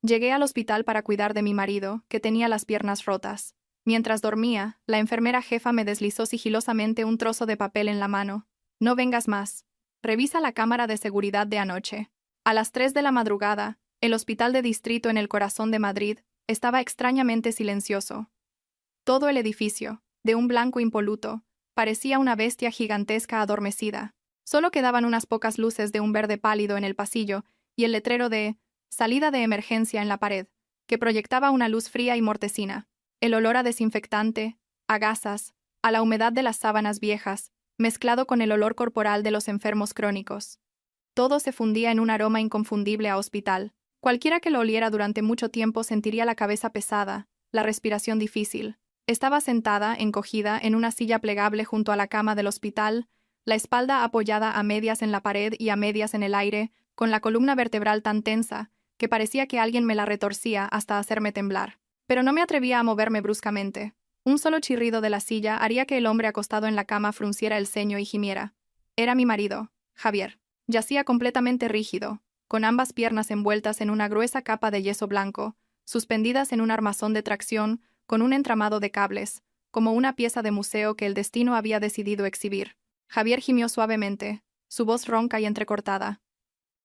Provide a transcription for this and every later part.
Llegué al hospital para cuidar de mi marido, que tenía las piernas rotas. Mientras dormía, la enfermera jefa me deslizó sigilosamente un trozo de papel en la mano. No vengas más. Revisa la cámara de seguridad de anoche. A las 3 de la madrugada, el hospital de distrito en el corazón de Madrid estaba extrañamente silencioso. Todo el edificio, de un blanco impoluto, parecía una bestia gigantesca adormecida. Solo quedaban unas pocas luces de un verde pálido en el pasillo y el letrero de «Salida de emergencia» en la pared, que proyectaba una luz fría y mortecina. El olor a desinfectante, a gasas, a la humedad de las sábanas viejas, mezclado con el olor corporal de los enfermos crónicos. Todo se fundía en un aroma inconfundible a hospital. Cualquiera que lo oliera durante mucho tiempo sentiría la cabeza pesada, la respiración difícil. Estaba sentada, encogida, en una silla plegable junto a la cama del hospital, la espalda apoyada a medias en la pared y a medias en el aire, con la columna vertebral tan tensa, que parecía que alguien me la retorcía hasta hacerme temblar. Pero no me atrevía a moverme bruscamente. Un solo chirrido de la silla haría que el hombre acostado en la cama frunciera el ceño y gimiera. Era mi marido, Javier. Yacía completamente rígido, con ambas piernas envueltas en una gruesa capa de yeso blanco, suspendidas en un armazón de tracción, con un entramado de cables, como una pieza de museo que el destino había decidido exhibir. Javier gimió suavemente, su voz ronca y entrecortada.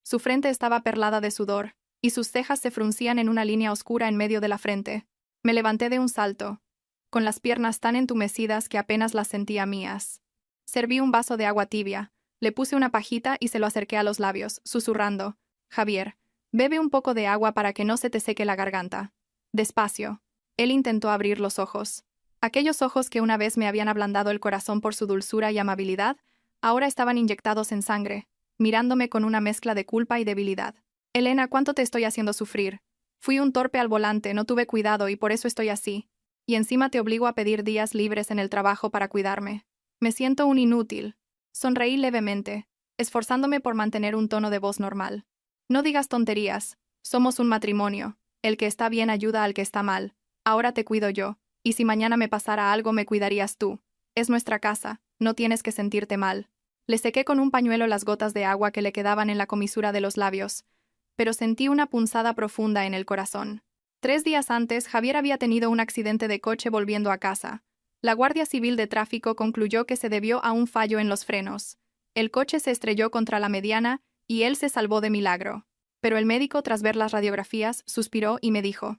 Su frente estaba perlada de sudor, y sus cejas se fruncían en una línea oscura en medio de la frente. Me levanté de un salto, con las piernas tan entumecidas que apenas las sentía mías. Serví un vaso de agua tibia, le puse una pajita y se lo acerqué a los labios, susurrando: «Javier, bebe un poco de agua para que no se te seque la garganta». Despacio. Él intentó abrir los ojos. Aquellos ojos que una vez me habían ablandado el corazón por su dulzura y amabilidad, ahora estaban inyectados en sangre, mirándome con una mezcla de culpa y debilidad. «Elena, ¿cuánto te estoy haciendo sufrir? Fui un torpe al volante, no tuve cuidado y por eso estoy así. Y encima te obligo a pedir días libres en el trabajo para cuidarme. Me siento un inútil». Sonreí levemente, esforzándome por mantener un tono de voz normal. «No digas tonterías. Somos un matrimonio. El que está bien ayuda al que está mal. Ahora te cuido yo, y si mañana me pasara algo me cuidarías tú. Es nuestra casa, no tienes que sentirte mal». Le sequé con un pañuelo las gotas de agua que le quedaban en la comisura de los labios, pero sentí una punzada profunda en el corazón. 3 días antes, Javier había tenido un accidente de coche volviendo a casa. La Guardia Civil de Tráfico concluyó que se debió a un fallo en los frenos. El coche se estrelló contra la mediana y él se salvó de milagro. Pero el médico, tras ver las radiografías, suspiró y me dijo: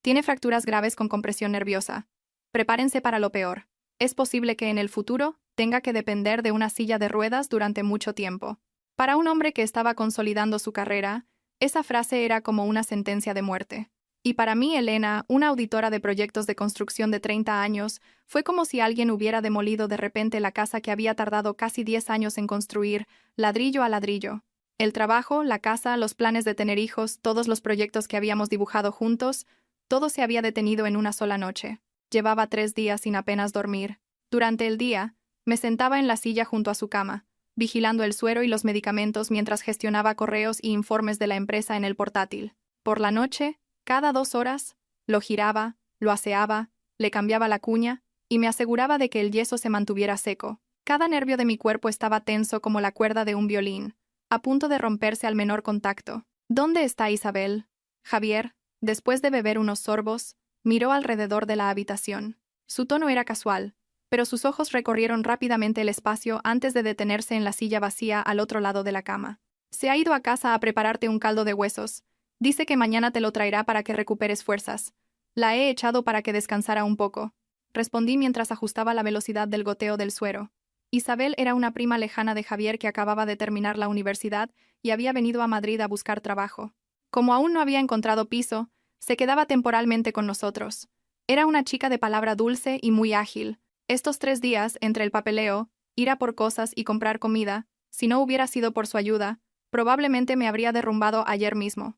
«Tiene fracturas graves con compresión nerviosa. Prepárense para lo peor. Es posible que en el futuro tenga que depender de una silla de ruedas durante mucho tiempo». Para un hombre que estaba consolidando su carrera, esa frase era como una sentencia de muerte. Y para mí, Elena, una auditora de proyectos de construcción de 30 años, fue como si alguien hubiera demolido de repente la casa que había tardado casi 10 años en construir, ladrillo a ladrillo. El trabajo, la casa, los planes de tener hijos, todos los proyectos que habíamos dibujado juntos, todo se había detenido en una sola noche. Llevaba 3 días sin apenas dormir. Durante el día, me sentaba en la silla junto a su cama, vigilando el suero y los medicamentos mientras gestionaba correos y informes de la empresa en el portátil. Por la noche, cada 2 horas, lo giraba, lo aseaba, le cambiaba la cuña y me aseguraba de que el yeso se mantuviera seco. Cada nervio de mi cuerpo estaba tenso como la cuerda de un violín, a punto de romperse al menor contacto. «¿Dónde está Isabel?» Javier, después de beber unos sorbos, miró alrededor de la habitación. Su tono era casual, pero sus ojos recorrieron rápidamente el espacio antes de detenerse en la silla vacía al otro lado de la cama. «Se ha ido a casa a prepararte un caldo de huesos. Dice que mañana te lo traerá para que recuperes fuerzas. La he echado para que descansara un poco», respondí mientras ajustaba la velocidad del goteo del suero. Isabel era una prima lejana de Javier que acababa de terminar la universidad y había venido a Madrid a buscar trabajo. Como aún no había encontrado piso, se quedaba temporalmente con nosotros. Era una chica de palabra dulce y muy ágil. Estos 3 días, entre el papeleo, ir a por cosas y comprar comida, si no hubiera sido por su ayuda, probablemente me habría derrumbado ayer mismo.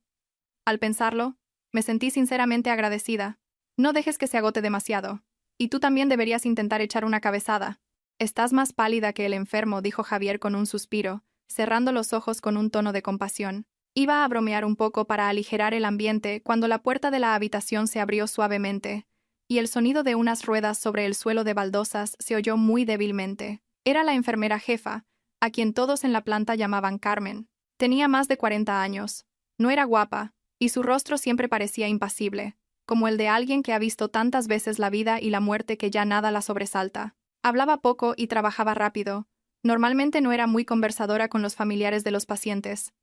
Al pensarlo, me sentí sinceramente agradecida. «No dejes que se agote demasiado. Y tú también deberías intentar echar una cabezada». «Estás más pálida que el enfermo», dijo Javier con un suspiro, cerrando los ojos con un tono de compasión. Iba a bromear un poco para aligerar el ambiente cuando la puerta de la habitación se abrió suavemente, y el sonido de unas ruedas sobre el suelo de baldosas se oyó muy débilmente. Era la enfermera jefa, a quien todos en la planta llamaban Carmen. Tenía más de 40 años. No era guapa, y su rostro siempre parecía impasible, como el de alguien que ha visto tantas veces la vida y la muerte que ya nada la sobresalta. Hablaba poco y trabajaba rápido. Normalmente no era muy conversadora con los familiares de los pacientes.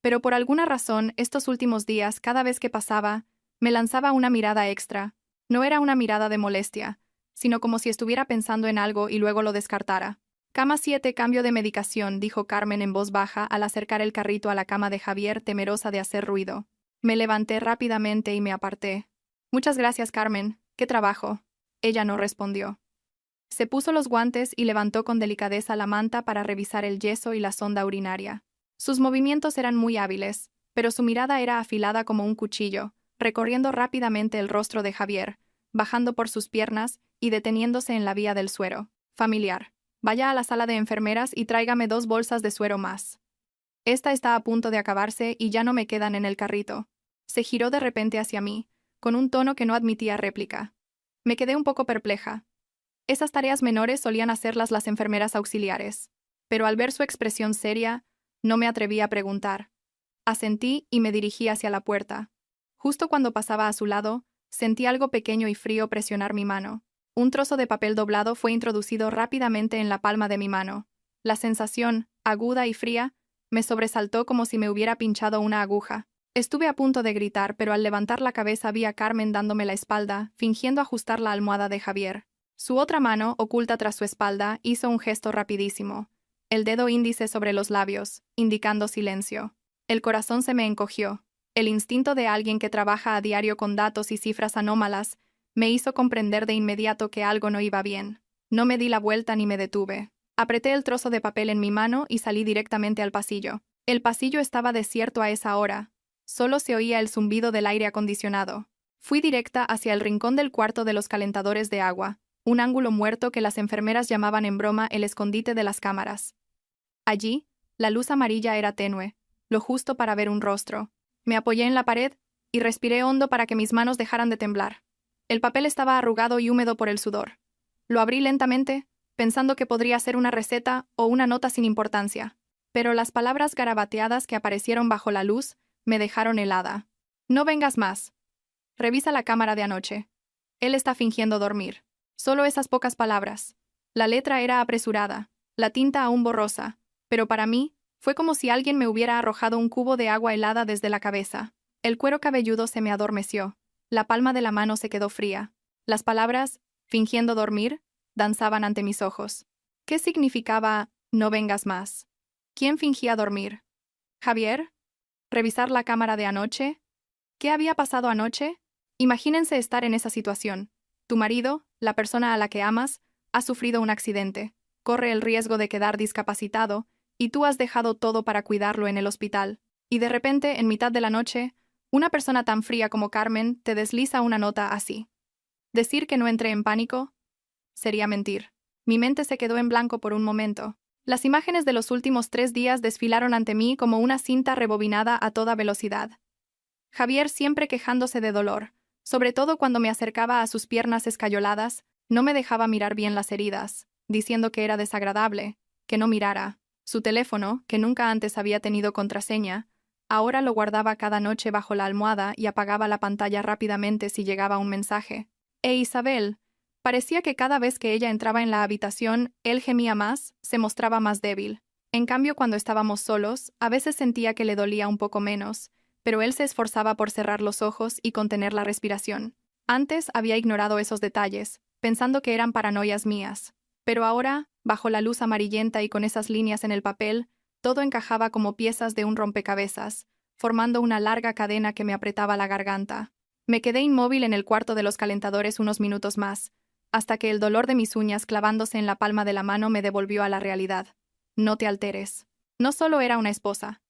Pero por alguna razón, estos últimos días, cada vez que pasaba, me lanzaba una mirada extra. No era una mirada de molestia, sino como si estuviera pensando en algo y luego lo descartara. Cama 7, cambio de medicación, dijo Carmen en voz baja al acercar el carrito a la cama de Javier, temerosa de hacer ruido. Me levanté rápidamente y me aparté. Muchas gracias, Carmen. ¿Qué trabajo? Ella no respondió. Se puso los guantes y levantó con delicadeza la manta para revisar el yeso y la sonda urinaria. Sus movimientos eran muy hábiles, pero su mirada era afilada como un cuchillo, recorriendo rápidamente el rostro de Javier, bajando por sus piernas y deteniéndose en la vía del suero. Familiar. Vaya a la sala de enfermeras y tráigame 2 bolsas de suero más. Esta está a punto de acabarse y ya no me quedan en el carrito. Se giró de repente hacia mí, con un tono que no admitía réplica. Me quedé un poco perpleja. Esas tareas menores solían hacerlas las enfermeras auxiliares, pero al ver su expresión seria, no me atreví a preguntar. Asentí y me dirigí hacia la puerta. Justo cuando pasaba a su lado, sentí algo pequeño y frío presionar mi mano. Un trozo de papel doblado fue introducido rápidamente en la palma de mi mano. La sensación, aguda y fría, me sobresaltó como si me hubiera pinchado una aguja. Estuve a punto de gritar, pero al levantar la cabeza vi a Carmen dándome la espalda, fingiendo ajustar la almohada de Javier. Su otra mano, oculta tras su espalda, hizo un gesto rapidísimo. El dedo índice sobre los labios, indicando silencio. El corazón se me encogió. El instinto de alguien que trabaja a diario con datos y cifras anómalas me hizo comprender de inmediato que algo no iba bien. No me di la vuelta ni me detuve. Apreté el trozo de papel en mi mano y salí directamente al pasillo. El pasillo estaba desierto a esa hora. Solo se oía el zumbido del aire acondicionado. Fui directa hacia el rincón del cuarto de los calentadores de agua, un ángulo muerto que las enfermeras llamaban en broma el escondite de las cámaras. Allí, la luz amarilla era tenue, lo justo para ver un rostro. Me apoyé en la pared y respiré hondo para que mis manos dejaran de temblar. El papel estaba arrugado y húmedo por el sudor. Lo abrí lentamente, pensando que podría ser una receta o una nota sin importancia. Pero las palabras garabateadas que aparecieron bajo la luz me dejaron helada. No vengas más. Revisa la cámara de anoche. Él está fingiendo dormir. Solo esas pocas palabras. La letra era apresurada, la tinta aún borrosa, pero para mí fue como si alguien me hubiera arrojado un cubo de agua helada desde la cabeza. El cuero cabelludo se me adormeció, la palma de la mano se quedó fría. Las palabras, fingiendo dormir, danzaban ante mis ojos. ¿Qué significaba no vengas más? ¿Quién fingía dormir? ¿Javier? ¿Revisar la cámara de anoche? ¿Qué había pasado anoche? Imagínense estar en esa situación. Tu marido, la persona a la que amas, ha sufrido un accidente, corre el riesgo de quedar discapacitado, y tú has dejado todo para cuidarlo en el hospital. Y de repente, en mitad de la noche, una persona tan fría como Carmen te desliza una nota así. Decir que no entré en pánico sería mentir. Mi mente se quedó en blanco por un momento. Las imágenes de los últimos 3 días desfilaron ante mí como una cinta rebobinada a toda velocidad. Javier siempre quejándose de dolor, sobre todo cuando me acercaba a sus piernas escayoladas, no me dejaba mirar bien las heridas, diciendo que era desagradable, que no mirara. Su teléfono, que nunca antes había tenido contraseña, ahora lo guardaba cada noche bajo la almohada y apagaba la pantalla rápidamente si llegaba un mensaje. Isabel, parecía que cada vez que ella entraba en la habitación, él gemía más, se mostraba más débil. En cambio, cuando estábamos solos, a veces sentía que le dolía un poco menos, pero él se esforzaba por cerrar los ojos y contener la respiración. Antes había ignorado esos detalles, pensando que eran paranoias mías. Pero ahora, bajo la luz amarillenta y con esas líneas en el papel, todo encajaba como piezas de un rompecabezas, formando una larga cadena que me apretaba la garganta. Me quedé inmóvil en el cuarto de los calentadores unos minutos más, hasta que el dolor de mis uñas clavándose en la palma de la mano me devolvió a la realidad. No te alteres. No solo era una esposa,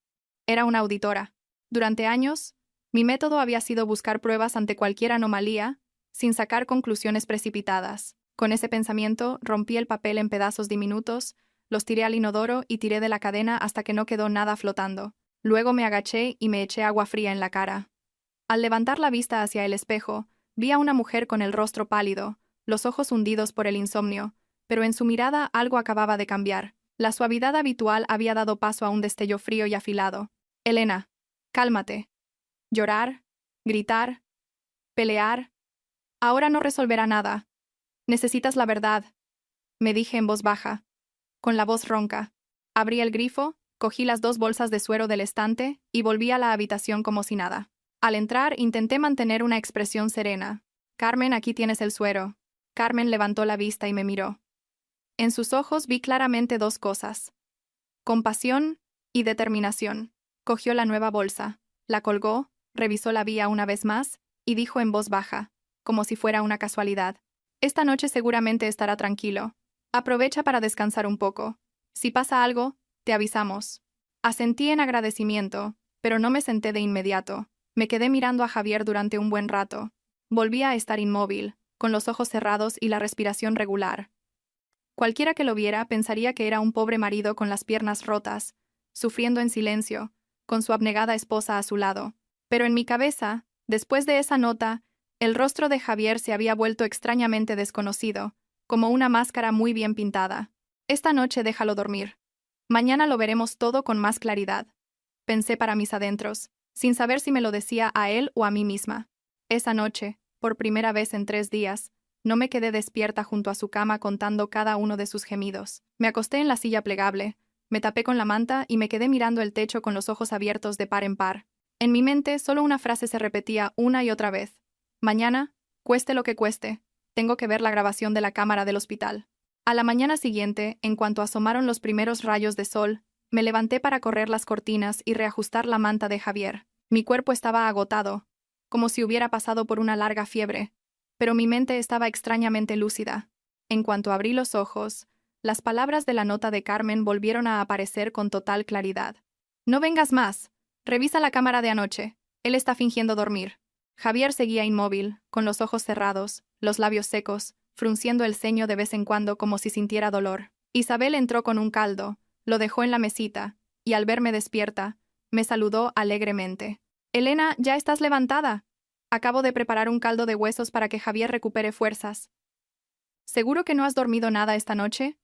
era una auditora. Durante años, mi método había sido buscar pruebas ante cualquier anomalía, sin sacar conclusiones precipitadas. Con ese pensamiento, rompí el papel en pedazos diminutos, los tiré al inodoro y tiré de la cadena hasta que no quedó nada flotando. Luego me agaché y me eché agua fría en la cara. Al levantar la vista hacia el espejo, vi a una mujer con el rostro pálido, los ojos hundidos por el insomnio, pero en su mirada algo acababa de cambiar. La suavidad habitual había dado paso a un destello frío y afilado. Elena. Cálmate. Llorar, gritar, pelear. Ahora no resolverá nada. Necesitas la verdad, me dije en voz baja, con la voz ronca. Abrí el grifo, cogí las 2 bolsas de suero del estante y volví a la habitación como si nada. Al entrar, intenté mantener una expresión serena. Carmen, aquí tienes el suero. Carmen levantó la vista y me miró. En sus ojos vi claramente 2 cosas: compasión y determinación. Cogió la nueva bolsa, la colgó, revisó la vía una vez más y dijo en voz baja, como si fuera una casualidad: esta noche seguramente estará tranquilo. Aprovecha para descansar un poco. Si pasa algo, te avisamos. Asentí en agradecimiento, pero no me senté de inmediato. Me quedé mirando a Javier durante un buen rato. Volví a estar inmóvil, con los ojos cerrados y la respiración regular. Cualquiera que lo viera pensaría que era un pobre marido con las piernas rotas, sufriendo en silencio, con su abnegada esposa a su lado. Pero en mi cabeza, después de esa nota, el rostro de Javier se había vuelto extrañamente desconocido, como una máscara muy bien pintada. Esta noche déjalo dormir. Mañana lo veremos todo con más claridad. Pensé para mis adentros, sin saber si me lo decía a él o a mí misma. Esa noche, por primera vez en 3 días, no me quedé despierta junto a su cama contando cada uno de sus gemidos. Me acosté en la silla plegable, me tapé con la manta y me quedé mirando el techo con los ojos abiertos de par en par. En mi mente solo una frase se repetía una y otra vez. Mañana, cueste lo que cueste, tengo que ver la grabación de la cámara del hospital. A la mañana siguiente, en cuanto asomaron los primeros rayos de sol, me levanté para correr las cortinas y reajustar la manta de Javier. Mi cuerpo estaba agotado, como si hubiera pasado por una larga fiebre, pero mi mente estaba extrañamente lúcida. En cuanto abrí los ojos, las palabras de la nota de Carmen volvieron a aparecer con total claridad. No vengas más. Revisa la cámara de anoche. Él está fingiendo dormir. Javier seguía inmóvil, con los ojos cerrados, los labios secos, frunciendo el ceño de vez en cuando como si sintiera dolor. Isabel entró con un caldo, lo dejó en la mesita, y al verme despierta, me saludó alegremente. «Elena, ¿ya estás levantada? Acabo de preparar un caldo de huesos para que Javier recupere fuerzas». «¿Seguro que no has dormido nada esta noche?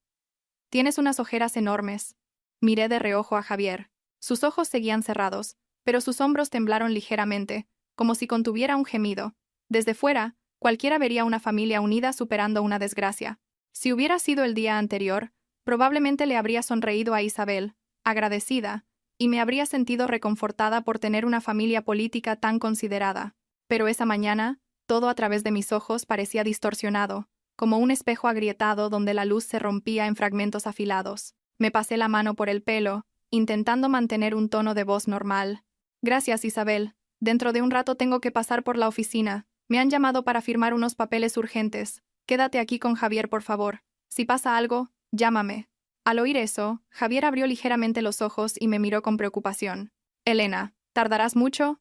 Tienes unas ojeras enormes». Miré de reojo a Javier. Sus ojos seguían cerrados, pero sus hombros temblaron ligeramente, como si contuviera un gemido. Desde fuera, cualquiera vería una familia unida superando una desgracia. Si hubiera sido el día anterior, probablemente le habría sonreído a Isabel, agradecida, y me habría sentido reconfortada por tener una familia política tan considerada. Pero esa mañana, todo a través de mis ojos parecía distorsionado, como un espejo agrietado donde la luz se rompía en fragmentos afilados. Me pasé la mano por el pelo, intentando mantener un tono de voz normal. «Gracias, Isabel. Dentro de un rato tengo que pasar por la oficina. Me han llamado para firmar unos papeles urgentes. Quédate aquí con Javier, por favor. Si pasa algo, llámame». Al oír eso, Javier abrió ligeramente los ojos y me miró con preocupación. «Elena, ¿tardarás mucho?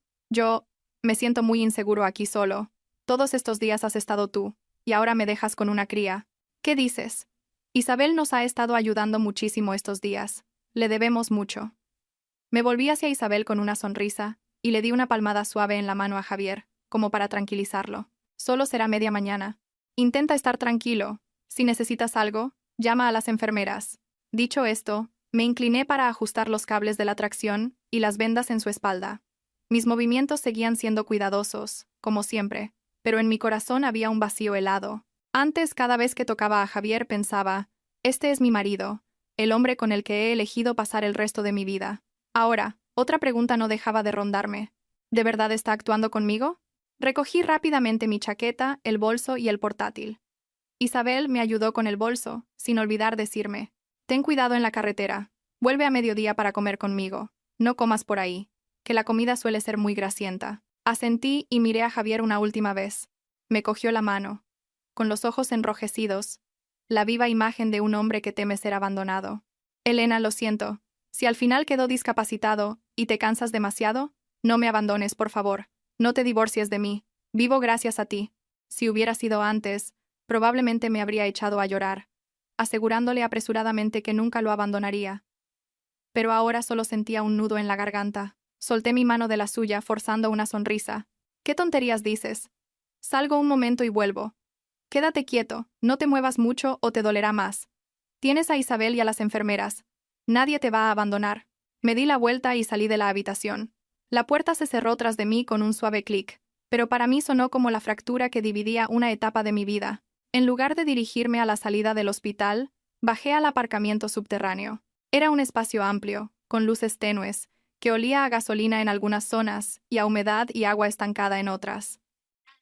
Me siento muy inseguro aquí solo. Todos estos días has estado tú, y ahora me dejas con una cría. ¿Qué dices? Isabel nos ha estado ayudando muchísimo estos días. Le debemos mucho». Me volví hacia Isabel con una sonrisa, y le di una palmada suave en la mano a Javier, como para tranquilizarlo. «Solo será media mañana. Intenta estar tranquilo. Si necesitas algo, llama a las enfermeras». Dicho esto, me incliné para ajustar los cables de la tracción y las vendas en su espalda. Mis movimientos seguían siendo cuidadosos, como siempre, pero en mi corazón había un vacío helado. Antes, cada vez que tocaba a Javier pensaba, este es mi marido, el hombre con el que he elegido pasar el resto de mi vida. Ahora, otra pregunta no dejaba de rondarme. ¿De verdad está actuando conmigo? Recogí rápidamente mi chaqueta, el bolso y el portátil. Isabel me ayudó con el bolso, sin olvidar decirme: «Ten cuidado en la carretera. Vuelve a mediodía para comer conmigo. No comas por ahí, que la comida suele ser muy grasienta». Asentí y miré a Javier una última vez. Me cogió la mano. Con los ojos enrojecidos, la viva imagen de un hombre que teme ser abandonado. «Elena, lo siento. Si al final quedó discapacitado y te cansas demasiado, no me abandones, por favor. No te divorcies de mí. Vivo gracias a ti. Si hubiera sido antes, probablemente me habría echado a llorar, asegurándole apresuradamente que nunca lo abandonaría. Pero ahora solo sentía un nudo en la garganta. Solté mi mano de la suya, forzando una sonrisa. «¿Qué tonterías dices? Salgo un momento y vuelvo. Quédate quieto, no te muevas mucho o te dolerá más. Tienes a Isabel y a las enfermeras. Nadie te va a abandonar». Me di la vuelta y salí de la habitación. La puerta se cerró tras de mí con un suave clic, pero para mí sonó como la fractura que dividía una etapa de mi vida. En lugar de dirigirme a la salida del hospital, bajé al aparcamiento subterráneo. Era un espacio amplio, con luces tenues, que olía a gasolina en algunas zonas y a humedad y agua estancada en otras.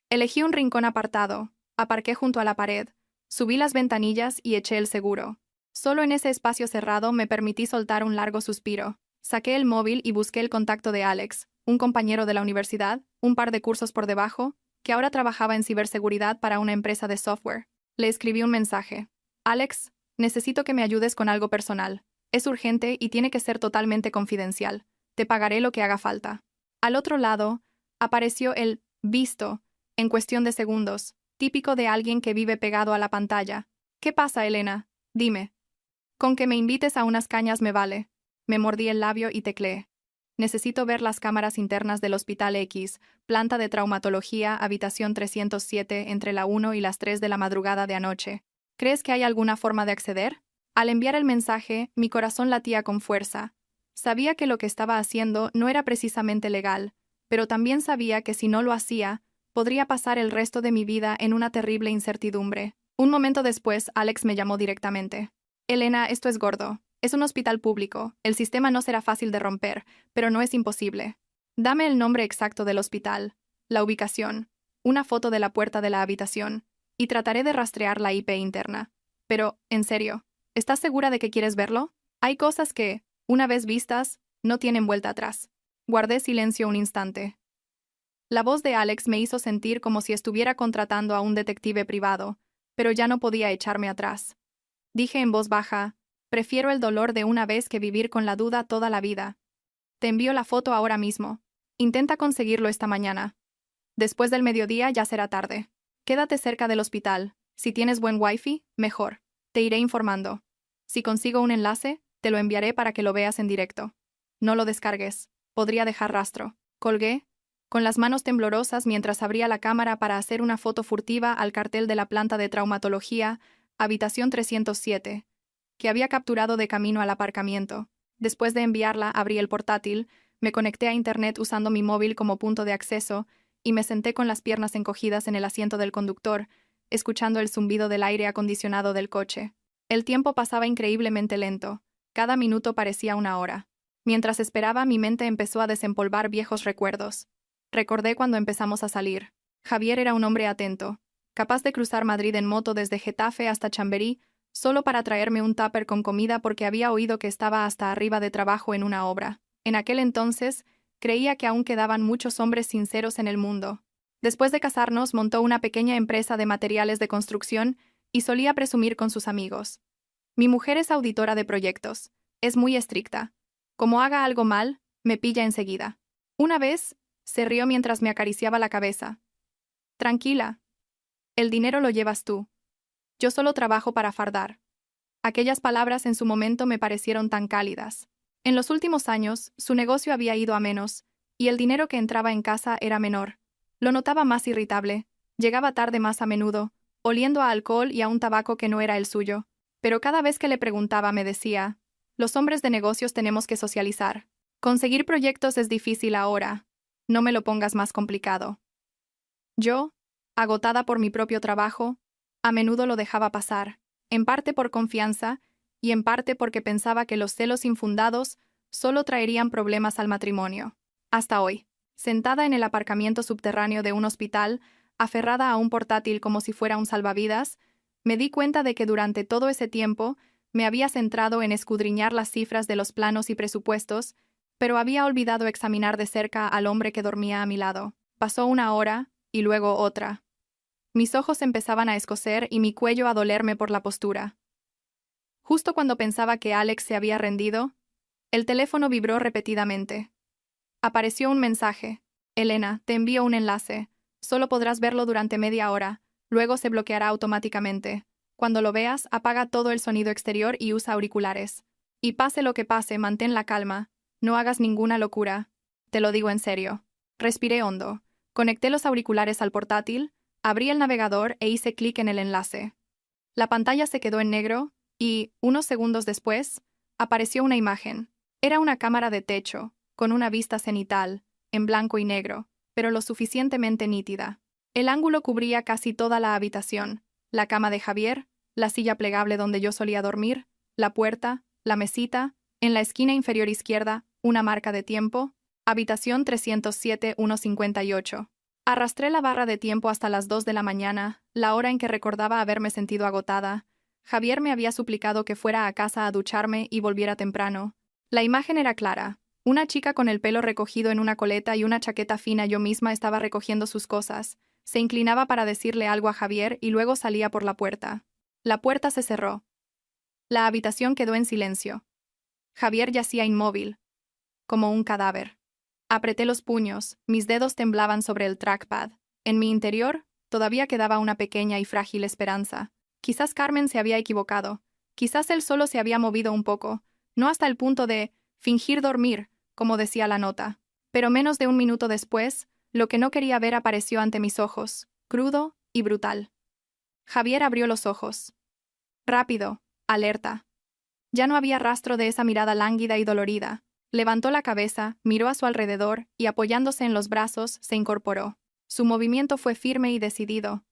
Elegí un rincón apartado, aparqué junto a la pared, subí las ventanillas y eché el seguro. Solo en ese espacio cerrado me permití soltar un largo suspiro. Saqué el móvil y busqué el contacto de Alex, un compañero de la universidad, un par de cursos por debajo, que ahora trabajaba en ciberseguridad para una empresa de software. Le escribí un mensaje. Alex, necesito que me ayudes con algo personal. Es urgente y tiene que ser totalmente confidencial. Te pagaré lo que haga falta. Al otro lado, apareció el visto, en cuestión de segundos, típico de alguien que vive pegado a la pantalla. ¿Qué pasa, Elena? Dime. Con que me invites a unas cañas me vale. Me mordí el labio y tecleé. Necesito ver las cámaras internas del Hospital X, planta de traumatología, habitación 307, entre la 1 y las 3 de la madrugada de anoche. ¿Crees que hay alguna forma de acceder? Al enviar el mensaje, mi corazón latía con fuerza. Sabía que lo que estaba haciendo no era precisamente legal, pero también sabía que si no lo hacía, podría pasar el resto de mi vida en una terrible incertidumbre. Un momento después, Alex me llamó directamente. Elena, esto es gordo. Es un hospital público. El sistema no será fácil de romper, pero no es imposible. Dame el nombre exacto del hospital, la ubicación, una foto de la puerta de la habitación, y trataré de rastrear la IP interna. Pero, en serio, ¿estás segura de que quieres verlo? Hay cosas que, una vez vistas, no tienen vuelta atrás. Guardé silencio un instante. La voz de Alex me hizo sentir como si estuviera contratando a un detective privado, pero ya no podía echarme atrás. Dije en voz baja, prefiero el dolor de una vez que vivir con la duda toda la vida. Te envío la foto ahora mismo. Intenta conseguirlo esta mañana. Después del mediodía ya será tarde. Quédate cerca del hospital. Si tienes buen wifi, mejor. Te iré informando. Si consigo un enlace, te lo enviaré para que lo veas en directo. No lo descargues. Podría dejar rastro. Colgué, con las manos temblorosas mientras abría la cámara para hacer una foto furtiva al cartel de la planta de traumatología, habitación 307, que había capturado de camino al aparcamiento. Después de enviarla, abrí el portátil, me conecté a internet usando mi móvil como punto de acceso y me senté con las piernas encogidas en el asiento del conductor, escuchando el zumbido del aire acondicionado del coche. El tiempo pasaba increíblemente lento. Cada minuto parecía una hora. Mientras esperaba, mi mente empezó a desempolvar viejos recuerdos. Recordé cuando empezamos a salir. Javier era un hombre atento, capaz de cruzar Madrid en moto desde Getafe hasta Chamberí, solo para traerme un tupper con comida porque había oído que estaba hasta arriba de trabajo en una obra. En aquel entonces, creía que aún quedaban muchos hombres sinceros en el mundo. Después de casarnos, montó una pequeña empresa de materiales de construcción y solía presumir con sus amigos. Mi mujer es auditora de proyectos. Es muy estricta. Como haga algo mal, me pilla enseguida. Una vez, se rió mientras me acariciaba la cabeza. Tranquila. El dinero lo llevas tú. Yo solo trabajo para fardar. Aquellas palabras en su momento me parecieron tan cálidas. En los últimos años, su negocio había ido a menos, y el dinero que entraba en casa era menor. Lo notaba más irritable, llegaba tarde más a menudo, oliendo a alcohol y a un tabaco que no era el suyo. Pero cada vez que le preguntaba me decía, los hombres de negocios tenemos que socializar. Conseguir proyectos es difícil ahora. No me lo pongas más complicado. Yo, agotada por mi propio trabajo, a menudo lo dejaba pasar, en parte por confianza y en parte porque pensaba que los celos infundados solo traerían problemas al matrimonio. Hasta hoy, sentada en el aparcamiento subterráneo de un hospital, aferrada a un portátil como si fuera un salvavidas, me di cuenta de que durante todo ese tiempo me había centrado en escudriñar las cifras de los planos y presupuestos, pero había olvidado examinar de cerca al hombre que dormía a mi lado. Pasó una hora, y luego otra. Mis ojos empezaban a escocer y mi cuello a dolerme por la postura. Justo cuando pensaba que Alex se había rendido, el teléfono vibró repetidamente. Apareció un mensaje. Elena, te envío un enlace. Solo podrás verlo durante media hora, luego se bloqueará automáticamente. Cuando lo veas, apaga todo el sonido exterior y usa auriculares. Y pase lo que pase, mantén la calma. No hagas ninguna locura. Te lo digo en serio. Respiré hondo. Conecté los auriculares al portátil, abrí el navegador e hice clic en el enlace. La pantalla se quedó en negro y, unos segundos después, apareció una imagen. Era una cámara de techo, con una vista cenital, en blanco y negro, pero lo suficientemente nítida. El ángulo cubría casi toda la habitación: la cama de Javier, la silla plegable donde yo solía dormir, la puerta, la mesita, en la esquina inferior izquierda, una marca de tiempo, habitación 307-158. Arrastré la barra de tiempo hasta las 2 de la mañana, la hora en que recordaba haberme sentido agotada. Javier me había suplicado que fuera a casa a ducharme y volviera temprano. La imagen era clara: una chica con el pelo recogido en una coleta y una chaqueta fina. Yo misma estaba recogiendo sus cosas. Se inclinaba para decirle algo a Javier y luego salía por la puerta. La puerta se cerró. La habitación quedó en silencio. Javier yacía inmóvil, como un cadáver. Apreté los puños, mis dedos temblaban sobre el trackpad. En mi interior, todavía quedaba una pequeña y frágil esperanza. Quizás Carmen se había equivocado. Quizás él solo se había movido un poco, no hasta el punto de fingir dormir, como decía la nota. Pero menos de un minuto después, lo que no quería ver apareció ante mis ojos, crudo y brutal. Javier abrió los ojos. Rápido, alerta. Ya no había rastro de esa mirada lánguida y dolorida. Levantó la cabeza, miró a su alrededor y, apoyándose en los brazos, se incorporó. Su movimiento fue firme y decidido.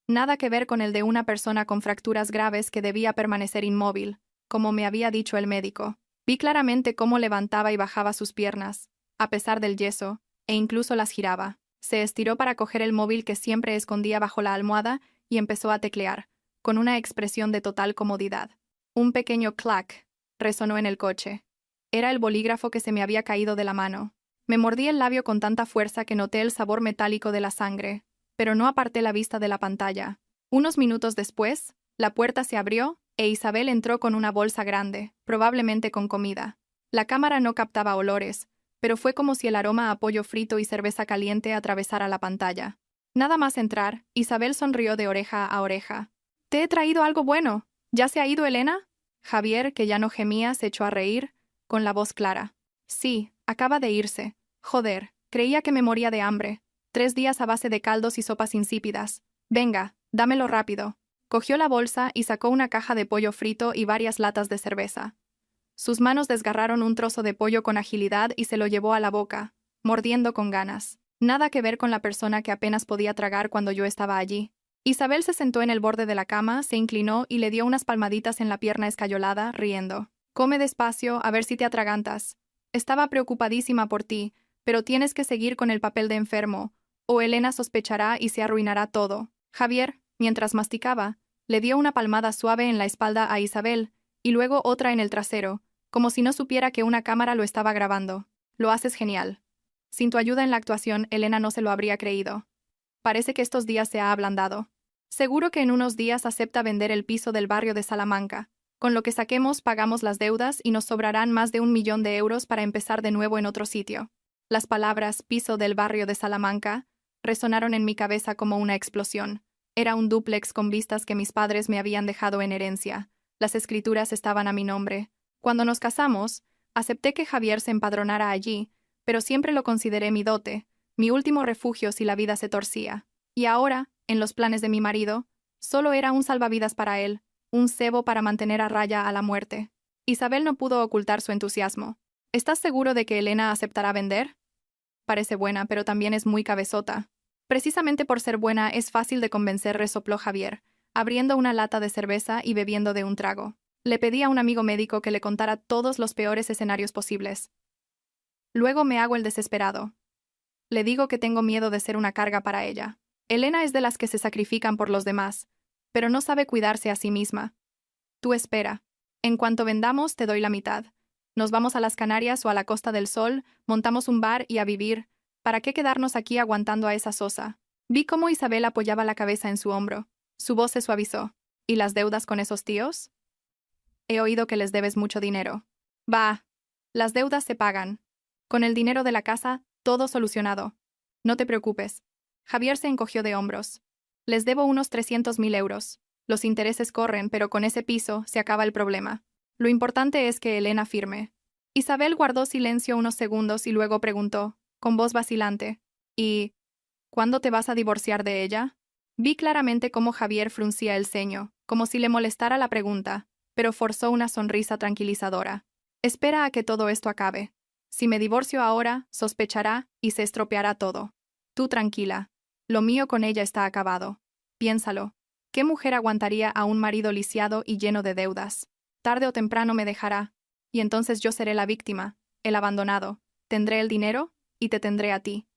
Nada que ver con el de una persona con fracturas graves que debía permanecer inmóvil, como me había dicho el médico. Vi claramente cómo levantaba y bajaba sus piernas, a pesar del yeso, e incluso las giraba. Se estiró para coger el móvil que siempre escondía bajo la almohada y empezó a teclear, con una expresión de total comodidad. Un pequeño clac resonó en el coche. Era el bolígrafo que se me había caído de la mano. Me mordí el labio con tanta fuerza que noté el sabor metálico de la sangre, pero no aparté la vista de la pantalla. Unos minutos después, la puerta se abrió e Isabel entró con una bolsa grande, probablemente con comida. La cámara no captaba olores, pero fue como si el aroma a pollo frito y cerveza caliente atravesara la pantalla. Nada más entrar, Isabel sonrió de oreja a oreja. «Te he traído algo bueno. ¿Ya se ha ido Elena?» Javier, que ya no gemía, se echó a reír, con la voz clara. «Sí, acaba de irse. Joder, creía que me moría de hambre. 3 días a base de caldos y sopas insípidas. Venga, dámelo rápido». Cogió la bolsa y sacó una caja de pollo frito y varias latas de cerveza. Sus manos desgarraron un trozo de pollo con agilidad y se lo llevó a la boca, mordiendo con ganas. Nada que ver con la persona que apenas podía tragar cuando yo estaba allí. Isabel se sentó en el borde de la cama, se inclinó y le dio unas palmaditas en la pierna escayolada, riendo. «Come despacio, a ver si te atragantas. Estaba preocupadísima por ti, pero tienes que seguir con el papel de enfermo, o Elena sospechará y se arruinará todo». Javier, mientras masticaba, le dio una palmada suave en la espalda a Isabel, y luego otra en el trasero, como si no supiera que una cámara lo estaba grabando. «Lo haces genial. Sin tu ayuda en la actuación, Elena no se lo habría creído. Parece que estos días se ha ablandado. Seguro que en unos días acepta vender el piso del barrio de Salamanca. Con lo que saquemos pagamos las deudas y nos sobrarán más de 1 millón de euros para empezar de nuevo en otro sitio». Las palabras «piso del barrio de Salamanca» resonaron en mi cabeza como una explosión. Era un dúplex con vistas que mis padres me habían dejado en herencia. Las escrituras estaban a mi nombre. Cuando nos casamos, acepté que Javier se empadronara allí, pero siempre lo consideré mi dote, mi último refugio si la vida se torcía. Y ahora, en los planes de mi marido, solo era un salvavidas para él, un cebo para mantener a raya a la muerte. Isabel no pudo ocultar su entusiasmo. «¿Estás seguro de que Elena aceptará vender?» «Parece buena, pero también es muy cabezota». «Precisamente por ser buena es fácil de convencer», resopló Javier, abriendo una lata de cerveza y bebiendo de un trago. Le pedí a un amigo médico que le contara todos los peores escenarios posibles. Luego me hago el desesperado. Le digo que tengo miedo de ser una carga para ella. Elena es de las que se sacrifican por los demás, pero no sabe cuidarse a sí misma. Tú espera. En cuanto vendamos, te doy la mitad. Nos vamos a las Canarias o a la Costa del Sol, montamos un bar y a vivir. ¿Para qué quedarnos aquí aguantando a esa sosa? Vi cómo Isabel apoyaba la cabeza en su hombro. Su voz se suavizó. ¿Y las deudas con esos tíos? He oído que les debes mucho dinero. Bah, las deudas se pagan. Con el dinero de la casa, todo solucionado. No te preocupes. Javier se encogió de hombros. Les debo unos 300.000 euros. Los intereses corren, pero con ese piso se acaba el problema. Lo importante es que Elena firme. Isabel guardó silencio unos segundos y luego preguntó, con voz vacilante, «¿Y cuándo te vas a divorciar de ella?» Vi claramente cómo Javier fruncía el ceño, como si le molestara la pregunta, pero forzó una sonrisa tranquilizadora. «Espera a que todo esto acabe. Si me divorcio ahora, sospechará y se estropeará todo. Tú tranquila. Lo mío con ella está acabado. Piénsalo. ¿Qué mujer aguantaría a un marido lisiado y lleno de deudas? Tarde o temprano me dejará. Y entonces yo seré la víctima, el abandonado. Tendré el dinero y te tendré a ti.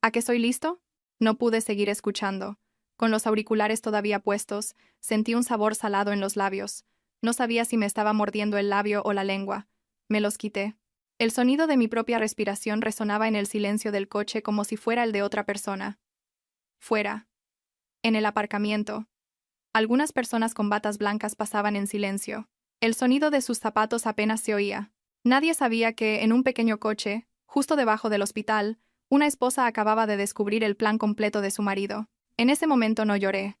¿A qué soy listo? No pude seguir escuchando. Con los auriculares todavía puestos, sentí un sabor salado en los labios. No sabía si me estaba mordiendo el labio o la lengua. Me los quité. El sonido de mi propia respiración resonaba en el silencio del coche como si fuera el de otra persona. Fuera. En el aparcamiento. Algunas personas con batas blancas pasaban en silencio. El sonido de sus zapatos apenas se oía. Nadie sabía que, en un pequeño coche, justo debajo del hospital, una esposa acababa de descubrir el plan completo de su marido. En ese momento no lloré.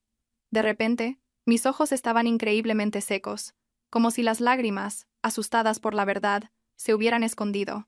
De repente, mis ojos estaban increíblemente secos, como si las lágrimas, asustadas por la verdad, se hubieran escondido.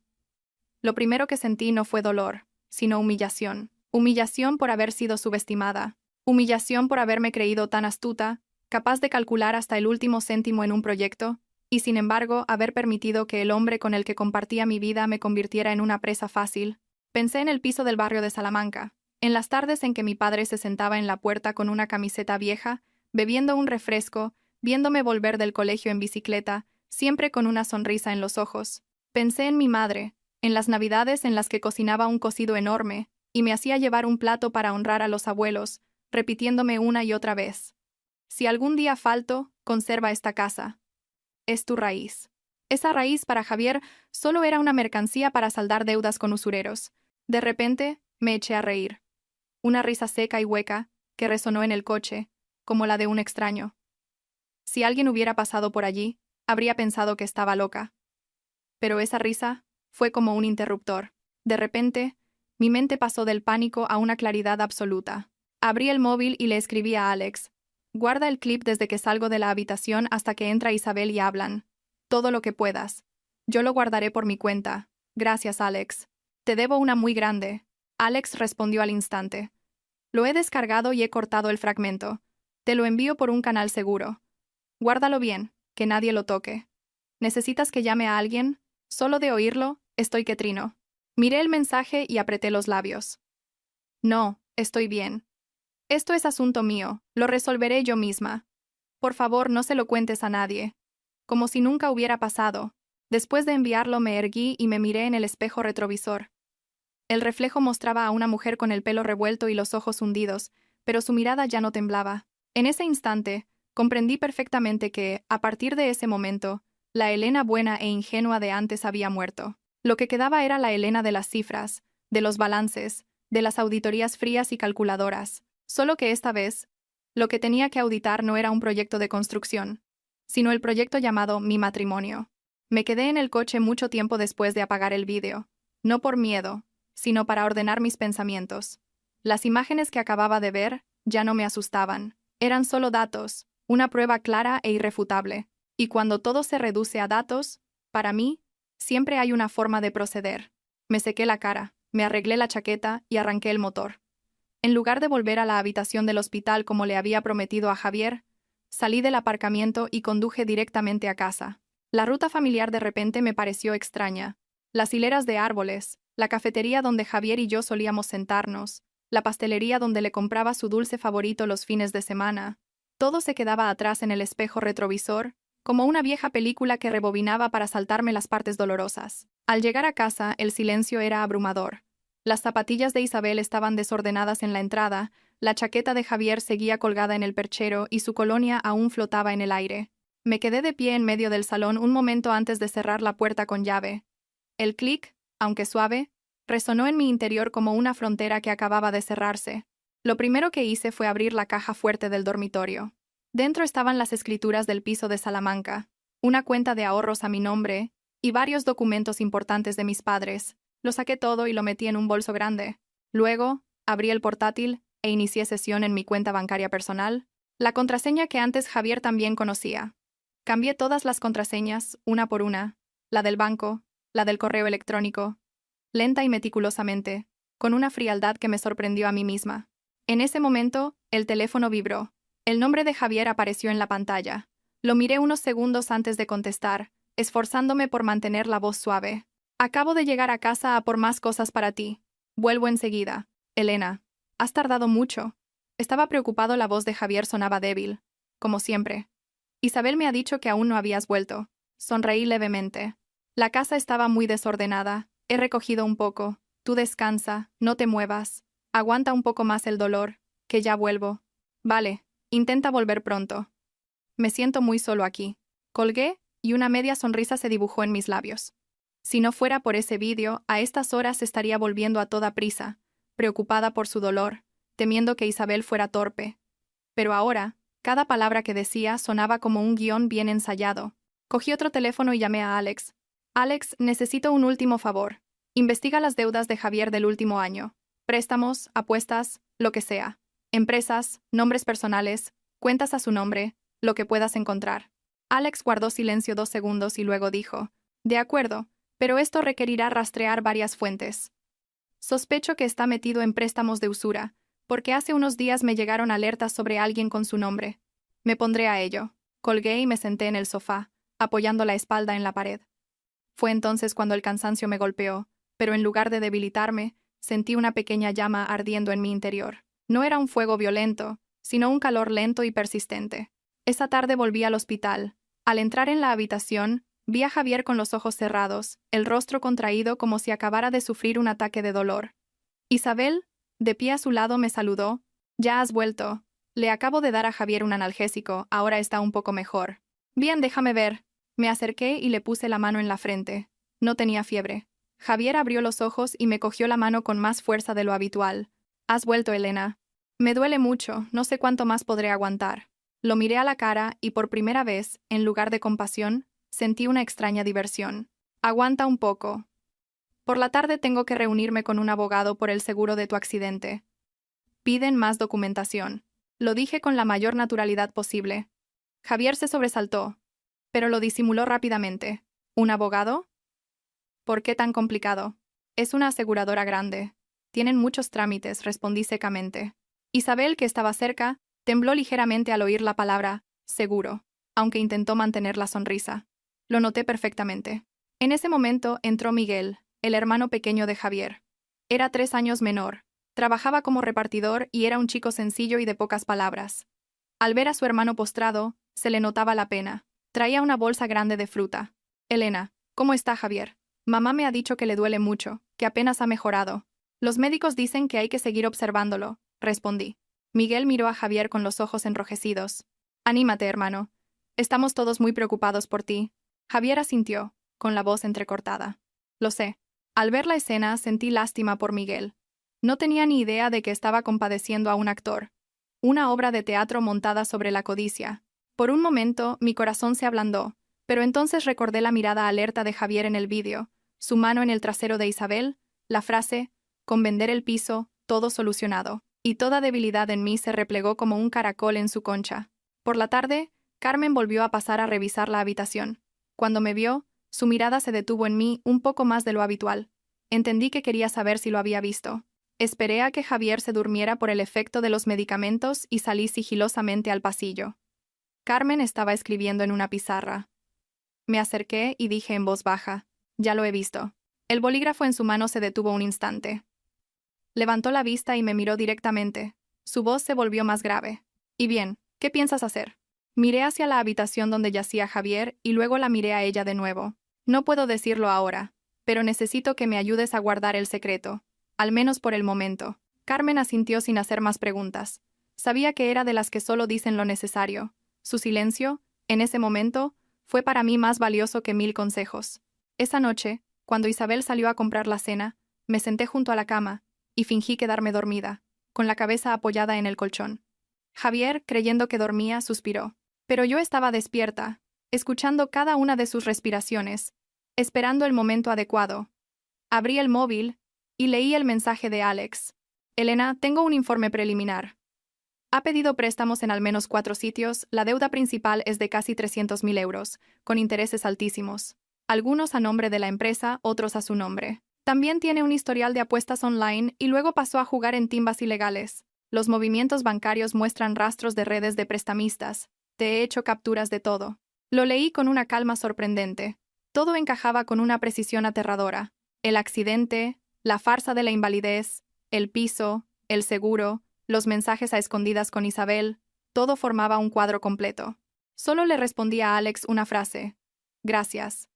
Lo primero que sentí no fue dolor, sino humillación. Humillación por haber sido subestimada. Humillación por haberme creído tan astuta, capaz de calcular hasta el último céntimo en un proyecto, y sin embargo haber permitido que el hombre con el que compartía mi vida me convirtiera en una presa fácil. Pensé en el piso del barrio de Salamanca, en las tardes en que mi padre se sentaba en la puerta con una camiseta vieja, bebiendo un refresco, viéndome volver del colegio en bicicleta, siempre con una sonrisa en los ojos. Pensé en mi madre, en las navidades en las que cocinaba un cocido enorme, y me hacía llevar un plato para honrar a los abuelos, repitiéndome una y otra vez: si algún día falto, conserva esta casa. Es tu raíz. Esa raíz para Javier solo era una mercancía para saldar deudas con usureros. De repente, me eché a reír. Una risa seca y hueca, que resonó en el coche, como la de un extraño. Si alguien hubiera pasado por allí, habría pensado que estaba loca. Pero esa risa fue como un interruptor. De repente, mi mente pasó del pánico a una claridad absoluta. Abrí el móvil y le escribí a Alex: guarda el clip desde que salgo de la habitación hasta que entra Isabel y hablan. Todo lo que puedas. Yo lo guardaré por mi cuenta. Gracias, Alex. Te debo una muy grande. Alex respondió al instante: lo he descargado y he cortado el fragmento. Te lo envío por un canal seguro. Guárdalo bien, que nadie lo toque. ¿Necesitas que llame a alguien? Solo de oírlo, estoy que trino. Miré el mensaje y apreté los labios. No, estoy bien. Esto es asunto mío, lo resolveré yo misma. Por favor, no se lo cuentes a nadie. Como si nunca hubiera pasado. Después de enviarlo me erguí y me miré en el espejo retrovisor. El reflejo mostraba a una mujer con el pelo revuelto y los ojos hundidos, pero su mirada ya no temblaba. En ese instante, comprendí perfectamente que, a partir de ese momento, la Elena buena e ingenua de antes había muerto. Lo que quedaba era la Elena de las cifras, de los balances, de las auditorías frías y calculadoras. Solo que esta vez, lo que tenía que auditar no era un proyecto de construcción, sino el proyecto llamado Mi matrimonio. Me quedé en el coche mucho tiempo después de apagar el vídeo, no por miedo, sino para ordenar mis pensamientos. Las imágenes que acababa de ver ya no me asustaban. Eran solo datos, una prueba clara e irrefutable. Y cuando todo se reduce a datos, para mí, siempre hay una forma de proceder. Me sequé la cara, me arreglé la chaqueta y arranqué el motor. En lugar de volver a la habitación del hospital como le había prometido a Javier, salí del aparcamiento y conduje directamente a casa. La ruta familiar de repente me pareció extraña. Las hileras de árboles, la cafetería donde Javier y yo solíamos sentarnos, la pastelería donde le compraba su dulce favorito los fines de semana, todo se quedaba atrás en el espejo retrovisor, como una vieja película que rebobinaba para saltarme las partes dolorosas. Al llegar a casa, el silencio era abrumador. Las zapatillas de Isabel estaban desordenadas en la entrada, la chaqueta de Javier seguía colgada en el perchero y su colonia aún flotaba en el aire. Me quedé de pie en medio del salón un momento antes de cerrar la puerta con llave. El clic, aunque suave, resonó en mi interior como una frontera que acababa de cerrarse. Lo primero que hice fue abrir la caja fuerte del dormitorio. Dentro estaban las escrituras del piso de Salamanca, una cuenta de ahorros a mi nombre y varios documentos importantes de mis padres. Lo saqué todo y lo metí en un bolso grande. Luego, abrí el portátil e inicié sesión en mi cuenta bancaria personal, la contraseña que antes Javier también conocía. Cambié todas las contraseñas, una por una, la del banco, la del correo electrónico, lenta y meticulosamente, con una frialdad que me sorprendió a mí misma. En ese momento, el teléfono vibró. El nombre de Javier apareció en la pantalla. Lo miré unos segundos antes de contestar, esforzándome por mantener la voz suave. Acabo de llegar a casa a por más cosas para ti. Vuelvo enseguida. Elena, has tardado mucho. Estaba preocupado, la voz de Javier sonaba débil, como siempre. Isabel me ha dicho que aún no habías vuelto. Sonreí levemente. La casa estaba muy desordenada. He recogido un poco. Tú descansa, no te muevas. Aguanta un poco más el dolor, que ya vuelvo. Vale, intenta volver pronto. Me siento muy solo aquí. Colgué, y una media sonrisa se dibujó en mis labios. Si no fuera por ese vídeo, a estas horas estaría volviendo a toda prisa, preocupada por su dolor, temiendo que Isabel fuera torpe. Pero ahora, cada palabra que decía sonaba como un guión bien ensayado. Cogí otro teléfono y llamé a Alex. Alex, necesito un último favor. Investiga las deudas de Javier del último año. Préstamos, apuestas, lo que sea. Empresas, nombres personales, cuentas a su nombre, lo que puedas encontrar. Alex guardó silencio 2 segundos y luego dijo: de acuerdo, pero esto requerirá rastrear varias fuentes. Sospecho que está metido en préstamos de usura, porque hace unos días me llegaron alertas sobre alguien con su nombre. Me pondré a ello. Colgué y me senté en el sofá, apoyando la espalda en la pared. Fue entonces cuando el cansancio me golpeó, pero en lugar de debilitarme, sentí una pequeña llama ardiendo en mi interior. No era un fuego violento, sino un calor lento y persistente. Esa tarde volví al hospital. Al entrar en la habitación, vi a Javier con los ojos cerrados, el rostro contraído como si acabara de sufrir un ataque de dolor. Isabel, de pie a su lado, me saludó. Ya has vuelto. Le acabo de dar a Javier un analgésico, ahora está un poco mejor. Bien, déjame ver. Me acerqué y le puse la mano en la frente. No tenía fiebre. Javier abrió los ojos y me cogió la mano con más fuerza de lo habitual. Has vuelto, Elena. Me duele mucho, no sé cuánto más podré aguantar. Lo miré a la cara y por primera vez, en lugar de compasión, sentí una extraña diversión. Aguanta un poco. Por la tarde tengo que reunirme con un abogado por el seguro de tu accidente. Piden más documentación. Lo dije con la mayor naturalidad posible. Javier se sobresaltó, pero lo disimuló rápidamente. ¿Un abogado? ¿Por qué tan complicado? Es una aseguradora grande. Tienen muchos trámites, respondí secamente. Isabel, que estaba cerca, tembló ligeramente al oír la palabra seguro, aunque intentó mantener la sonrisa. Lo noté perfectamente. En ese momento entró Miguel, el hermano pequeño de Javier. Era 3 años menor, trabajaba como repartidor y era un chico sencillo y de pocas palabras. Al ver a su hermano postrado, se le notaba la pena. Traía una bolsa grande de fruta. Elena, ¿cómo está Javier? Mamá me ha dicho que le duele mucho, que apenas ha mejorado. Los médicos dicen que hay que seguir observándolo, respondí. Miguel miró a Javier con los ojos enrojecidos. Anímate, hermano. Estamos todos muy preocupados por ti. Javier asintió, con la voz entrecortada. Lo sé. Al ver la escena sentí lástima por Miguel. No tenía ni idea de que estaba compadeciendo a un actor. Una obra de teatro montada sobre la codicia. Por un momento mi corazón se ablandó, pero entonces recordé la mirada alerta de Javier en el vídeo, su mano en el trasero de Isabel, la frase, con vender el piso, todo solucionado, y toda debilidad en mí se replegó como un caracol en su concha. Por la tarde, Carmen volvió a pasar a revisar la habitación. Cuando me vio, su mirada se detuvo en mí un poco más de lo habitual. Entendí que quería saber si lo había visto. Esperé a que Javier se durmiera por el efecto de los medicamentos y salí sigilosamente al pasillo. Carmen estaba escribiendo en una pizarra. Me acerqué y dije en voz baja: ya lo he visto. El bolígrafo en su mano se detuvo un instante. Levantó la vista y me miró directamente. Su voz se volvió más grave. ¿Y bien, qué piensas hacer? Miré hacia la habitación donde yacía Javier y luego la miré a ella de nuevo. No puedo decirlo ahora, pero necesito que me ayudes a guardar el secreto, al menos por el momento. Carmen asintió sin hacer más preguntas. Sabía que era de las que solo dicen lo necesario. Su silencio, en ese momento, fue para mí más valioso que 1000 consejos. Esa noche, cuando Isabel salió a comprar la cena, me senté junto a la cama y fingí quedarme dormida, con la cabeza apoyada en el colchón. Javier, creyendo que dormía, suspiró. Pero yo estaba despierta, escuchando cada una de sus respiraciones, esperando el momento adecuado. Abrí el móvil y leí el mensaje de Alex. Elena, tengo un informe preliminar. Ha pedido préstamos en al menos 4 sitios, la deuda principal es de casi 300.000 euros, con intereses altísimos. Algunos a nombre de la empresa, otros a su nombre. También tiene un historial de apuestas online y luego pasó a jugar en timbas ilegales. Los movimientos bancarios muestran rastros de redes de prestamistas. Te he hecho capturas de todo. Lo leí con una calma sorprendente. Todo encajaba con una precisión aterradora. El accidente, la farsa de la invalidez, el piso, el seguro, los mensajes a escondidas con Isabel, todo formaba un cuadro completo. Solo le respondía a Alex una frase. Gracias.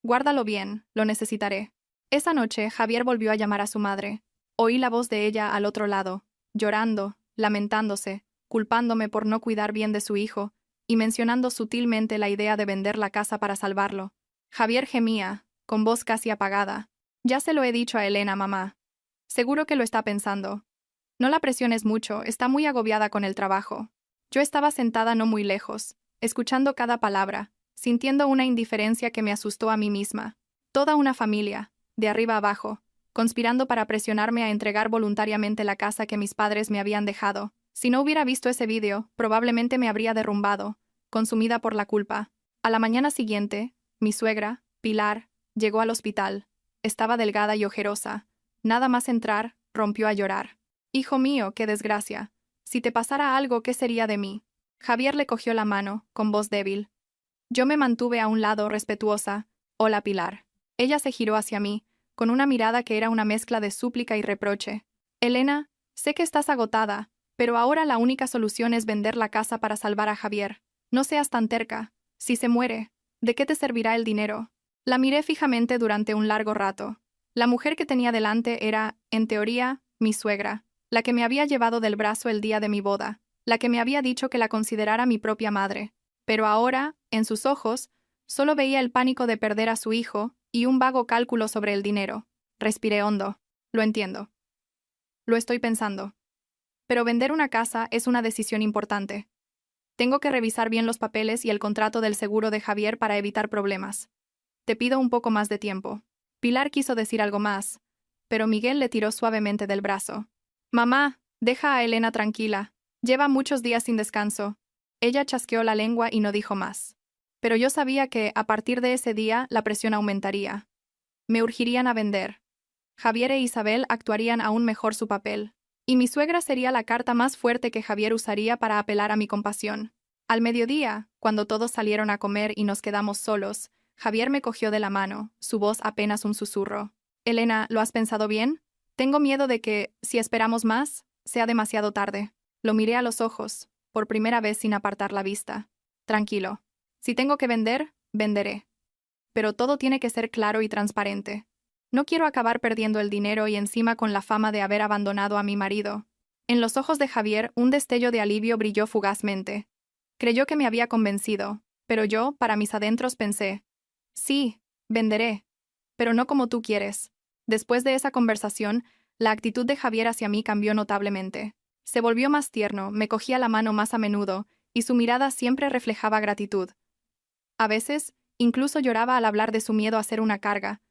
Guárdalo bien, lo necesitaré. Esa noche, Javier volvió a llamar a su madre. Oí la voz de ella al otro lado, llorando, lamentándose, culpándome por no cuidar bien de su hijo, y mencionando sutilmente la idea de vender la casa para salvarlo. Javier gemía, con voz casi apagada. Ya se lo he dicho a Elena, mamá. Seguro que lo está pensando. No la presiones mucho, está muy agobiada con el trabajo. Yo estaba sentada no muy lejos, escuchando cada palabra, sintiendo una indiferencia que me asustó a mí misma. Toda una familia, de arriba abajo, conspirando para presionarme a entregar voluntariamente la casa que mis padres me habían dejado. Si no hubiera visto ese vídeo, probablemente me habría derrumbado, consumida por la culpa. A la mañana siguiente, mi suegra, Pilar, llegó al hospital. Estaba delgada y ojerosa. Nada más entrar, rompió a llorar. Hijo mío, qué desgracia. Si te pasara algo, ¿qué sería de mí? Javier le cogió la mano, con voz débil. Yo me mantuve a un lado, respetuosa. Hola, Pilar. Ella se giró hacia mí, con una mirada que era una mezcla de súplica y reproche. Elena, sé que estás agotada, pero ahora la única solución es vender la casa para salvar a Javier. No seas tan terca. Si se muere, ¿de qué te servirá el dinero? La miré fijamente durante un largo rato. La mujer que tenía delante era, en teoría, mi suegra, la que me había llevado del brazo el día de mi boda, la que me había dicho que la considerara mi propia madre. Pero ahora, en sus ojos, solo veía el pánico de perder a su hijo y un vago cálculo sobre el dinero. Respiré hondo. Lo entiendo. Lo estoy pensando. Pero vender una casa es una decisión importante. Tengo que revisar bien los papeles y el contrato del seguro de Javier para evitar problemas. Te pido un poco más de tiempo. Pilar quiso decir algo más, pero Miguel le tiró suavemente del brazo. Mamá, deja a Elena tranquila. Lleva muchos días sin descanso. Ella chasqueó la lengua y no dijo más. Pero yo sabía que, a partir de ese día, la presión aumentaría. Me urgirían a vender. Javier e Isabel actuarían aún mejor su papel. Y mi suegra sería la carta más fuerte que Javier usaría para apelar a mi compasión. Al mediodía, cuando todos salieron a comer y nos quedamos solos, Javier me cogió de la mano, su voz apenas un susurro. Elena, ¿lo has pensado bien? Tengo miedo de que, si esperamos más, sea demasiado tarde. Lo miré a los ojos, por primera vez sin apartar la vista. Tranquilo. Si tengo que vender, venderé. Pero todo tiene que ser claro y transparente. No quiero acabar perdiendo el dinero y encima con la fama de haber abandonado a mi marido. En los ojos de Javier un destello de alivio brilló fugazmente. Creyó que me había convencido, pero yo, para mis adentros, pensé: sí, venderé. Pero no como tú quieres. Después de esa conversación, la actitud de Javier hacia mí cambió notablemente. Se volvió más tierno, me cogía la mano más a menudo, y su mirada siempre reflejaba gratitud. A veces, incluso lloraba al hablar de su miedo a ser una carga.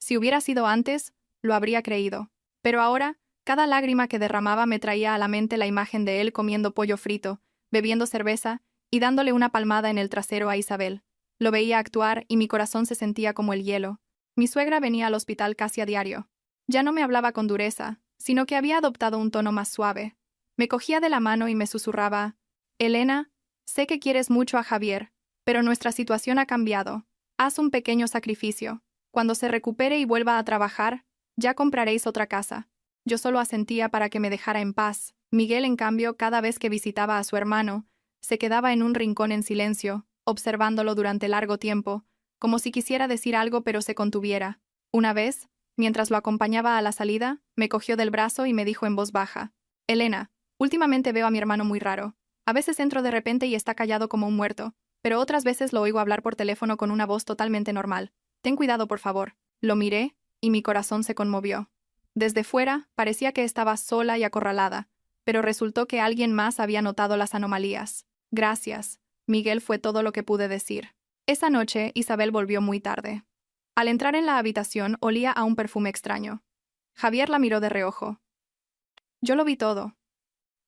Si hubiera sido antes, lo habría creído. Pero ahora, cada lágrima que derramaba me traía a la mente la imagen de él comiendo pollo frito, bebiendo cerveza y dándole una palmada en el trasero a Isabel. Lo veía actuar y mi corazón se sentía como el hielo. Mi suegra venía al hospital casi a diario. Ya no me hablaba con dureza, sino que había adoptado un tono más suave. Me cogía de la mano y me susurraba: Elena, sé que quieres mucho a Javier, pero nuestra situación ha cambiado. Haz un pequeño sacrificio. Cuando se recupere y vuelva a trabajar, ya compraréis otra casa. Yo solo asentía para que me dejara en paz. Miguel, en cambio, cada vez que visitaba a su hermano, se quedaba en un rincón en silencio, observándolo durante largo tiempo, como si quisiera decir algo pero se contuviera. Una vez, mientras lo acompañaba a la salida, me cogió del brazo y me dijo en voz baja: Elena, últimamente veo a mi hermano muy raro. A veces entro de repente y está callado como un muerto, pero otras veces lo oigo hablar por teléfono con una voz totalmente normal. Ten cuidado, por favor. Lo miré, y mi corazón se conmovió. Desde fuera, parecía que estaba sola y acorralada, pero resultó que alguien más había notado las anomalías. Gracias, Miguel, fue todo lo que pude decir. Esa noche, Isabel volvió muy tarde. Al entrar en la habitación, olía a un perfume extraño. Javier la miró de reojo. Yo lo vi todo.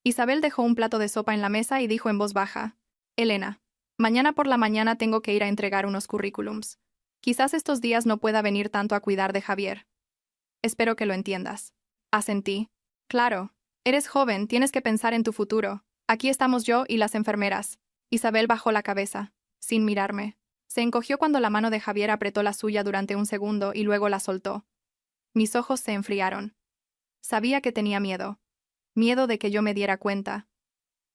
Isabel dejó un plato de sopa en la mesa y dijo en voz baja: Elena, mañana por la mañana tengo que ir a entregar unos currículums. Quizás estos días no pueda venir tanto a cuidar de Javier. Espero que lo entiendas. Asentí. Claro. Eres joven, tienes que pensar en tu futuro. Aquí estamos yo y las enfermeras. Isabel bajó la cabeza, sin mirarme. Se encogió cuando la mano de Javier apretó la suya durante un segundo y luego la soltó. Mis ojos se enfriaron. Sabía que tenía miedo. Miedo de que yo me diera cuenta.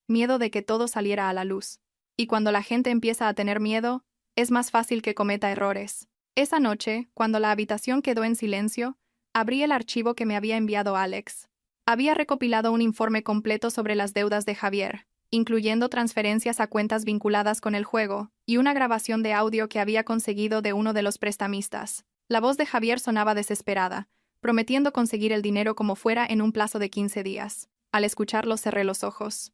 Miedo de que todo saliera a la luz. Y cuando la gente empieza a tener miedo, es más fácil que cometa errores. Esa noche, cuando la habitación quedó en silencio, abrí el archivo que me había enviado Alex. Había recopilado un informe completo sobre las deudas de Javier, incluyendo transferencias a cuentas vinculadas con el juego, y una grabación de audio que había conseguido de uno de los prestamistas. La voz de Javier sonaba desesperada, prometiendo conseguir el dinero como fuera en un plazo de 15 días. Al escucharlo cerré los ojos.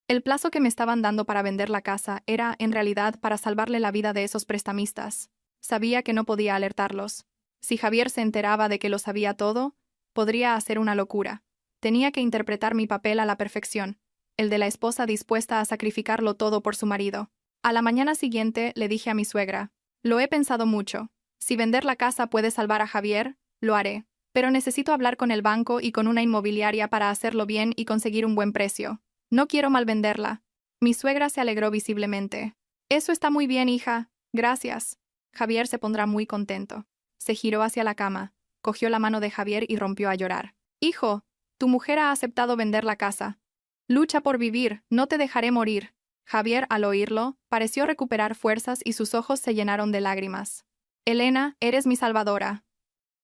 El plazo que me estaban dando para vender la casa era, en realidad, para salvarle la vida de esos prestamistas. Sabía que no podía alertarlos. Si Javier se enteraba de que lo sabía todo, podría hacer una locura. Tenía que interpretar mi papel a la perfección, el de la esposa dispuesta a sacrificarlo todo por su marido. A la mañana siguiente le dije a mi suegra: lo he pensado mucho. Si vender la casa puede salvar a Javier, lo haré. Pero necesito hablar con el banco y con una inmobiliaria para hacerlo bien y conseguir un buen precio. No quiero malvenderla. Mi suegra se alegró visiblemente. Eso está muy bien, hija. Gracias. Javier se pondrá muy contento. Se giró hacia la cama, cogió la mano de Javier y rompió a llorar. Hijo, tu mujer ha aceptado vender la casa. Lucha por vivir, no te dejaré morir. Javier, al oírlo, pareció recuperar fuerzas y sus ojos se llenaron de lágrimas. Elena, eres mi salvadora.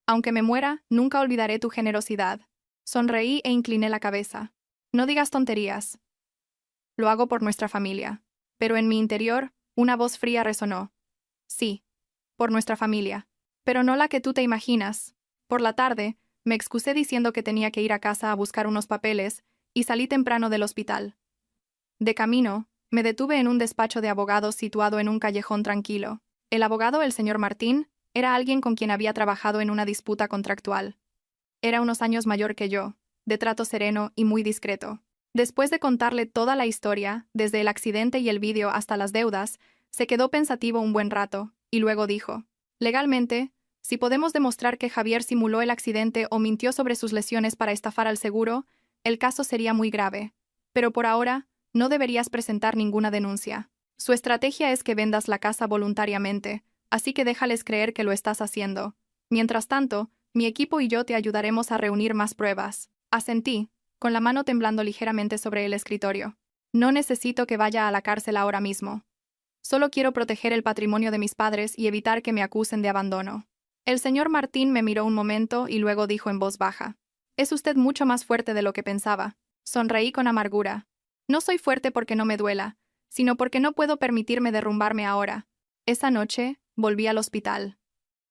Aunque me muera, nunca olvidaré tu generosidad. Sonreí e incliné la cabeza. No digas tonterías. Lo hago por nuestra familia. Pero en mi interior, una voz fría resonó. Sí, por nuestra familia. Pero no la que tú te imaginas. Por la tarde, me excusé diciendo que tenía que ir a casa a buscar unos papeles y salí temprano del hospital. De camino, me detuve en un despacho de abogados situado en un callejón tranquilo. El abogado, el señor Martín, era alguien con quien había trabajado en una disputa contractual. Era unos años mayor que yo, de trato sereno y muy discreto. Después de contarle toda la historia, desde el accidente y el vídeo hasta las deudas, se quedó pensativo un buen rato, y luego dijo: legalmente, si podemos demostrar que Javier simuló el accidente o mintió sobre sus lesiones para estafar al seguro, el caso sería muy grave. Pero por ahora, no deberías presentar ninguna denuncia. Su estrategia es que vendas la casa voluntariamente, así que déjales creer que lo estás haciendo. Mientras tanto, mi equipo y yo te ayudaremos a reunir más pruebas. Asentí, con la mano temblando ligeramente sobre el escritorio. No necesito que vaya a la cárcel ahora mismo. Solo quiero proteger el patrimonio de mis padres y evitar que me acusen de abandono. El señor Martín me miró un momento y luego dijo en voz baja: es usted mucho más fuerte de lo que pensaba. Sonreí con amargura. No soy fuerte porque no me duela, sino porque no puedo permitirme derrumbarme ahora. Esa noche, volví al hospital.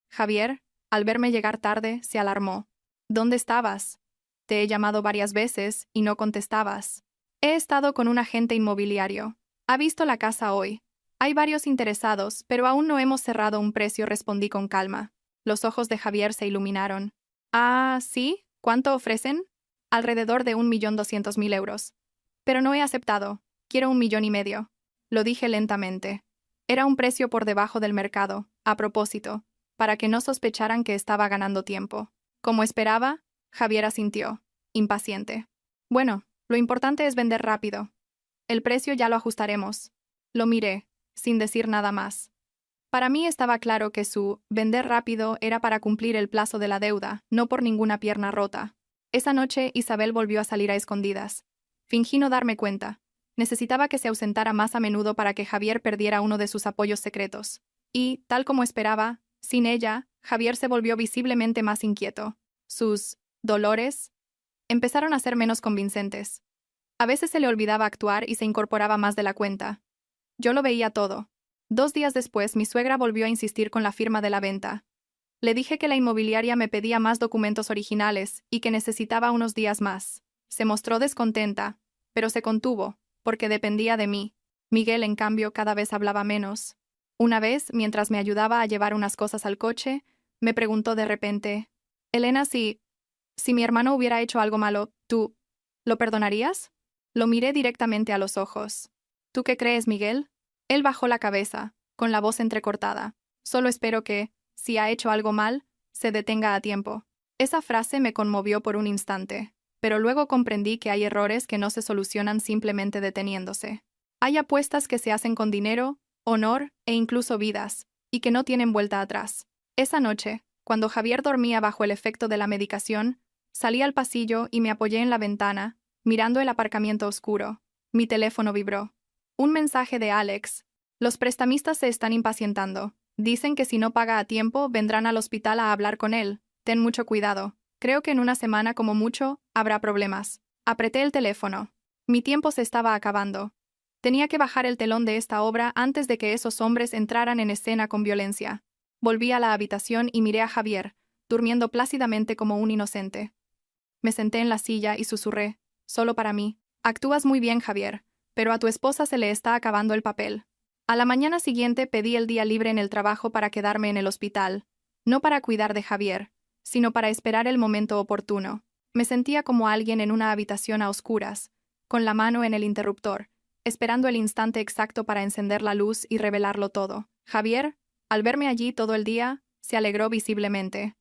Javier, al verme llegar tarde, se alarmó. ¿Dónde estabas? Te he llamado varias veces y no contestabas. He estado con un agente inmobiliario. Ha visto la casa hoy. Hay varios interesados, pero aún no hemos cerrado un precio, respondí con calma. Los ojos de Javier se iluminaron. Ah, ¿sí? ¿Cuánto ofrecen? Alrededor de 1.200.000 euros. Pero no he aceptado. Quiero 1,5 millones. Lo dije lentamente. Era un precio por debajo del mercado, a propósito, para que no sospecharan que estaba ganando tiempo. Como esperaba, Javier asintió, impaciente. Bueno, lo importante es vender rápido. El precio ya lo ajustaremos. Lo miré, sin decir nada más. Para mí estaba claro que su vender rápido era para cumplir el plazo de la deuda, no por ninguna pierna rota. Esa noche Isabel volvió a salir a escondidas. Fingí no darme cuenta. Necesitaba que se ausentara más a menudo para que Javier perdiera uno de sus apoyos secretos. Y, tal como esperaba, sin ella, Javier se volvió visiblemente más inquieto. Sus dolores empezaron a ser menos convincentes. A veces se le olvidaba actuar y se incorporaba más de la cuenta. Yo lo veía todo. 2 días después, mi suegra volvió a insistir con la firma de la venta. Le dije que la inmobiliaria me pedía más documentos originales y que necesitaba unos días más. Se mostró descontenta, pero se contuvo, porque dependía de mí. Miguel, en cambio, cada vez hablaba menos. Una vez, mientras me ayudaba a llevar unas cosas al coche, me preguntó de repente: Elena, si mi hermano hubiera hecho algo malo, ¿tú lo perdonarías? Lo miré directamente a los ojos. ¿Tú qué crees, Miguel? Él bajó la cabeza, con la voz entrecortada. Solo espero que, si ha hecho algo mal, se detenga a tiempo. Esa frase me conmovió por un instante, pero luego comprendí que hay errores que no se solucionan simplemente deteniéndose. Hay apuestas que se hacen con dinero, honor e incluso vidas, y que no tienen vuelta atrás. Esa noche, cuando Javier dormía bajo el efecto de la medicación, salí al pasillo y me apoyé en la ventana, mirando el aparcamiento oscuro. Mi teléfono vibró. Un mensaje de Alex. Los prestamistas se están impacientando. Dicen que si no paga a tiempo, vendrán al hospital a hablar con él. Ten mucho cuidado. Creo que en una semana como mucho, habrá problemas. Apreté el teléfono. Mi tiempo se estaba acabando. Tenía que bajar el telón de esta obra antes de que esos hombres entraran en escena con violencia. Volví a la habitación y miré a Javier, durmiendo plácidamente como un inocente. Me senté en la silla y susurré, solo para mí. Actúas muy bien, Javier, pero a tu esposa se le está acabando el papel. A la mañana siguiente pedí el día libre en el trabajo para quedarme en el hospital, no para cuidar de Javier, sino para esperar el momento oportuno. Me sentía como alguien en una habitación a oscuras, con la mano en el interruptor, esperando el instante exacto para encender la luz y revelarlo todo. Javier, al verme allí todo el día, se alegró visiblemente.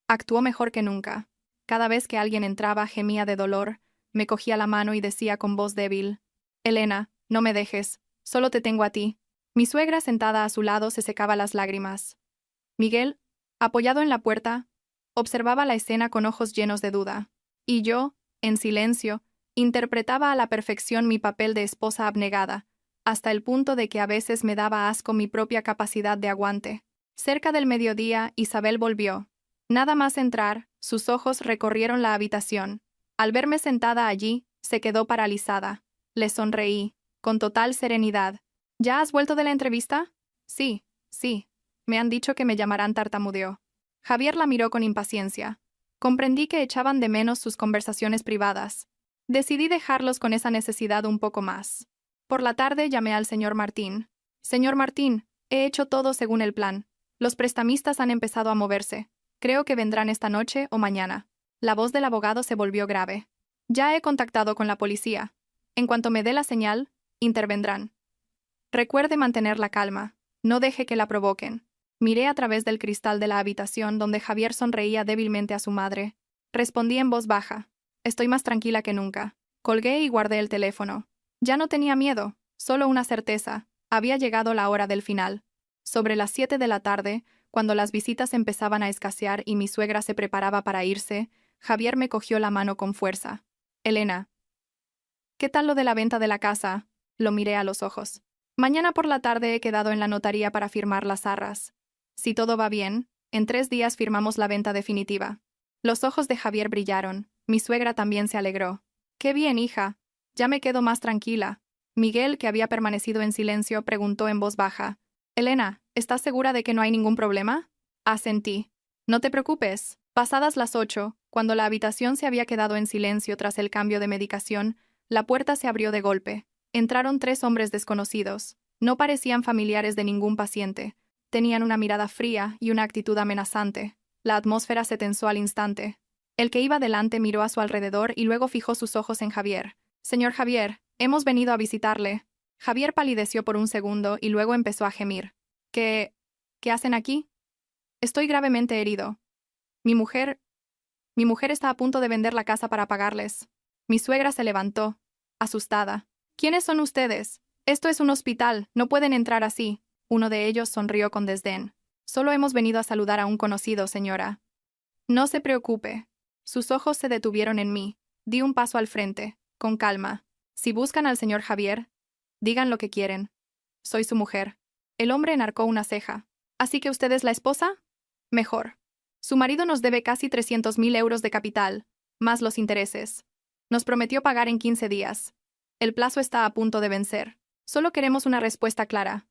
Actuó mejor que nunca. Cada vez que alguien entraba gemía de dolor, me cogía la mano y decía con voz débil, «Elena, no me dejes, solo te tengo a ti». Mi suegra sentada a su lado se secaba las lágrimas. Miguel, apoyado en la puerta, observaba la escena con ojos llenos de duda. Y yo, en silencio, interpretaba a la perfección mi papel de esposa abnegada, hasta el punto de que a veces me daba asco mi propia capacidad de aguante. Cerca del mediodía, Isabel volvió. Nada más entrar, sus ojos recorrieron la habitación. Al verme sentada allí, se quedó paralizada. Le sonreí, con total serenidad. ¿Ya has vuelto de la entrevista? Sí, sí. Me han dicho que me llamarán, tartamudeó. Javier la miró con impaciencia. Comprendí que echaban de menos sus conversaciones privadas. Decidí dejarlos con esa necesidad un poco más. Por la tarde llamé al señor Martín. Señor Martín, he hecho todo según el plan. Los prestamistas han empezado a moverse. Creo que vendrán esta noche o mañana. La voz del abogado se volvió grave. Ya he contactado con la policía. En cuanto me dé la señal, intervendrán. Recuerde mantener la calma. No deje que la provoquen. Miré a través del cristal de la habitación donde Javier sonreía débilmente a su madre. Respondí en voz baja. Estoy más tranquila que nunca. Colgué y guardé el teléfono. Ya no tenía miedo, solo una certeza. Había llegado la hora del final. Sobre las 7 de la tarde, cuando las visitas empezaban a escasear y mi suegra se preparaba para irse, Javier me cogió la mano con fuerza. Elena. ¿Qué tal lo de la venta de la casa? Lo miré a los ojos. Mañana por la tarde he quedado en la notaría para firmar las arras. Si todo va bien, en 3 días firmamos la venta definitiva. Los ojos de Javier brillaron. Mi suegra también se alegró. «Qué bien, hija. Ya me quedo más tranquila». Miguel, que había permanecido en silencio, preguntó en voz baja. «Elena, ¿estás segura de que no hay ningún problema?» Asentí. «No te preocupes». Pasadas las 8, cuando la habitación se había quedado en silencio tras el cambio de medicación, la puerta se abrió de golpe. Entraron 3 hombres desconocidos. No parecían familiares de ningún paciente. Tenían una mirada fría y una actitud amenazante. La atmósfera se tensó al instante. El que iba delante miró a su alrededor y luego fijó sus ojos en Javier. «Señor Javier, hemos venido a visitarle». Javier palideció por un segundo y luego empezó a gemir. ¿Qué hacen aquí? Estoy gravemente herido. Mi mujer está a punto de vender la casa para pagarles. Mi suegra se levantó, asustada. ¿Quiénes son ustedes? Esto es un hospital, no pueden entrar así. Uno de ellos sonrió con desdén. Solo hemos venido a saludar a un conocido, señora. No se preocupe. Sus ojos se detuvieron en mí. Di un paso al frente, con calma. Si buscan al señor Javier, digan lo que quieren. Soy su mujer. El hombre enarcó una ceja. ¿Así que usted es la esposa? Mejor. Su marido nos debe casi 300.000 euros de capital, más los intereses. Nos prometió pagar en 15 días. El plazo está a punto de vencer. Solo queremos una respuesta clara.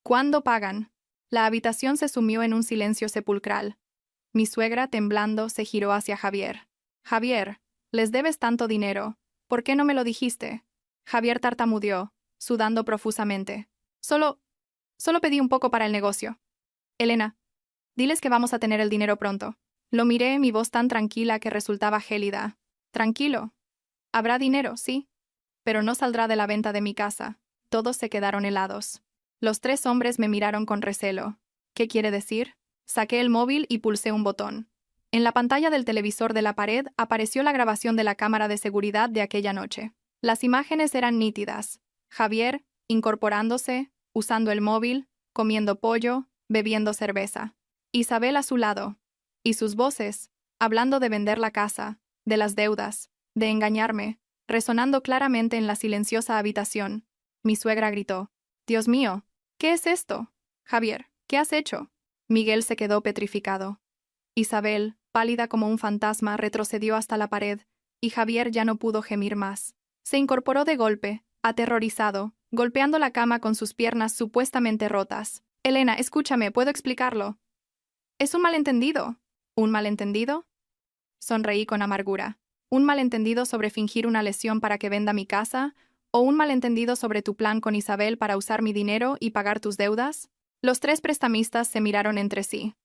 ¿Cuándo pagan? La habitación se sumió en un silencio sepulcral. Mi suegra, temblando, se giró hacia Javier. «Javier, les debes tanto dinero. ¿Por qué no me lo dijiste?» Javier tartamudeó, sudando profusamente. Solo pedí un poco para el negocio. Elena, diles que vamos a tener el dinero pronto». Lo miré, mi voz tan tranquila que resultaba gélida. «Tranquilo. Habrá dinero, sí. Pero no saldrá de la venta de mi casa». Todos se quedaron helados. Los 3 hombres me miraron con recelo. ¿Qué quiere decir? Saqué el móvil y pulsé un botón. En la pantalla del televisor de la pared apareció la grabación de la cámara de seguridad de aquella noche. Las imágenes eran nítidas. Javier, incorporándose, usando el móvil, comiendo pollo, bebiendo cerveza. Isabel a su lado. Y sus voces, hablando de vender la casa, de las deudas, de engañarme, resonando claramente en la silenciosa habitación. Mi suegra gritó: «Dios mío, ¿qué es esto? Javier, ¿qué has hecho?» Miguel se quedó petrificado. Isabel, pálida como un fantasma, retrocedió hasta la pared, y Javier ya no pudo gemir más. Se incorporó de golpe, aterrorizado, golpeando la cama con sus piernas supuestamente rotas. «Elena, escúchame, puedo explicarlo. Es un malentendido». «¿Un malentendido?». Sonreí con amargura. ¿Un malentendido sobre fingir una lesión para que venda mi casa? ¿O un malentendido sobre tu plan con Isabel para usar mi dinero y pagar tus deudas? Los tres prestamistas se miraron entre sí.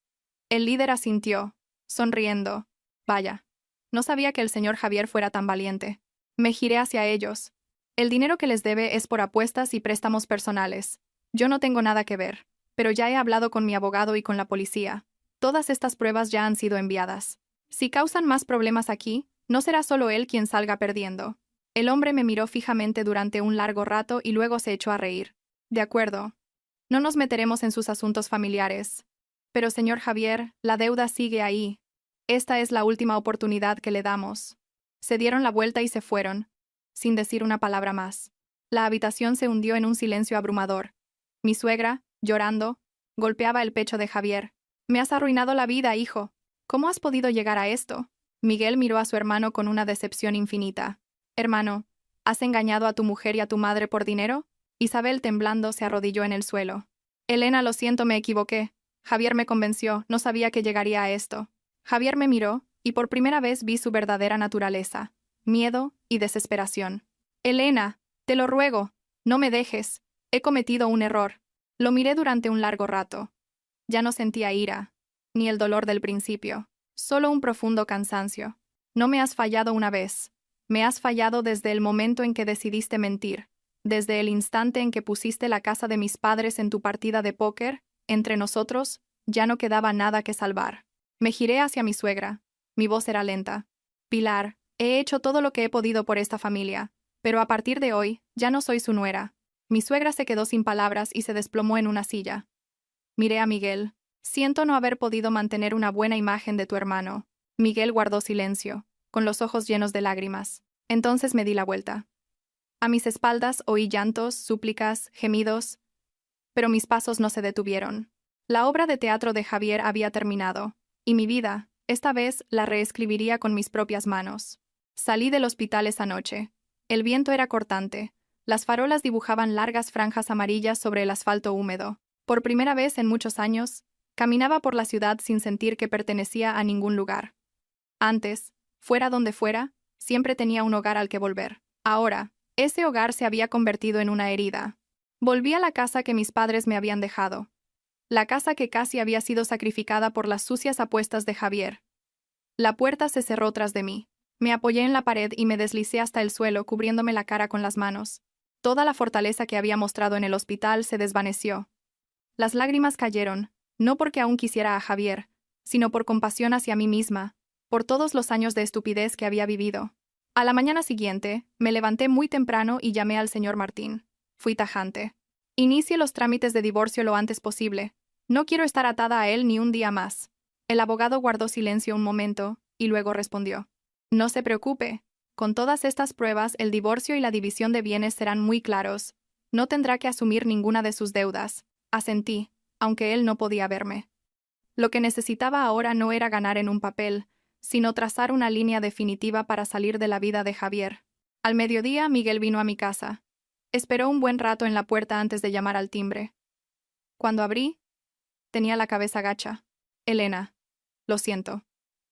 El líder asintió, sonriendo. Vaya, no sabía que el señor Javier fuera tan valiente. Me giré hacia ellos. El dinero que les debe es por apuestas y préstamos personales. Yo no tengo nada que ver, pero ya he hablado con mi abogado y con la policía. Todas estas pruebas ya han sido enviadas. Si causan más problemas aquí, no será solo él quien salga perdiendo. El hombre me miró fijamente durante un largo rato y luego se echó a reír. De acuerdo. No nos meteremos en sus asuntos familiares. Pero, señor Javier, la deuda sigue ahí. Esta es la última oportunidad que le damos. Se dieron la vuelta y se fueron, sin decir una palabra más. La habitación se hundió en un silencio abrumador. Mi suegra, llorando, golpeaba el pecho de Javier. «Me has arruinado la vida, hijo. ¿Cómo has podido llegar a esto?». Miguel miró a su hermano con una decepción infinita. «Hermano, ¿has engañado a tu mujer y a tu madre por dinero?». Isabel, temblando, se arrodilló en el suelo. «Elena, lo siento, me equivoqué. Javier me convenció, no sabía que llegaría a esto». Javier me miró, y por primera vez vi su verdadera naturaleza: miedo y desesperación. «Elena, te lo ruego, no me dejes. He cometido un error». Lo miré durante un largo rato. Ya no sentía ira, ni el dolor del principio, solo un profundo cansancio. «No me has fallado una vez. Me has fallado desde el momento en que decidiste mentir, desde el instante en que pusiste la casa de mis padres en tu partida de póker. Entre nosotros, ya no quedaba nada que salvar». Me giré hacia mi suegra. Mi voz era lenta. «Pilar, he hecho todo lo que he podido por esta familia, pero a partir de hoy, ya no soy su nuera». Mi suegra se quedó sin palabras y se desplomó en una silla. Miré a Miguel. «Siento no haber podido mantener una buena imagen de tu hermano». Miguel guardó silencio, con los ojos llenos de lágrimas. Entonces me di la vuelta. A mis espaldas oí llantos, súplicas, gemidos, pero mis pasos no se detuvieron. La obra de teatro de Javier había terminado, y mi vida, esta vez, la reescribiría con mis propias manos. Salí del hospital esa noche. El viento era cortante. Las farolas dibujaban largas franjas amarillas sobre el asfalto húmedo. Por primera vez en muchos años, caminaba por la ciudad sin sentir que pertenecía a ningún lugar. Antes, fuera donde fuera, siempre tenía un hogar al que volver. Ahora, ese hogar se había convertido en una herida. Volví a la casa que mis padres me habían dejado. La casa que casi había sido sacrificada por las sucias apuestas de Javier. La puerta se cerró tras de mí. Me apoyé en la pared y me deslicé hasta el suelo, cubriéndome la cara con las manos. Toda la fortaleza que había mostrado en el hospital se desvaneció. Las lágrimas cayeron, no porque aún quisiera a Javier, sino por compasión hacia mí misma, por todos los años de estupidez que había vivido. A la mañana siguiente, me levanté muy temprano y llamé al señor Martín. Fui tajante. «Inicie los trámites de divorcio lo antes posible. No quiero estar atada a él ni un día más». El abogado guardó silencio un momento, y luego respondió: «No se preocupe. Con todas estas pruebas, el divorcio y la división de bienes serán muy claros. No tendrá que asumir ninguna de sus deudas». Asentí, aunque él no podía verme. Lo que necesitaba ahora no era ganar en un papel, sino trazar una línea definitiva para salir de la vida de Javier. Al mediodía, Miguel vino a mi casa. Esperó un buen rato en la puerta antes de llamar al timbre. Cuando abrí, tenía la cabeza gacha. «Elena, lo siento.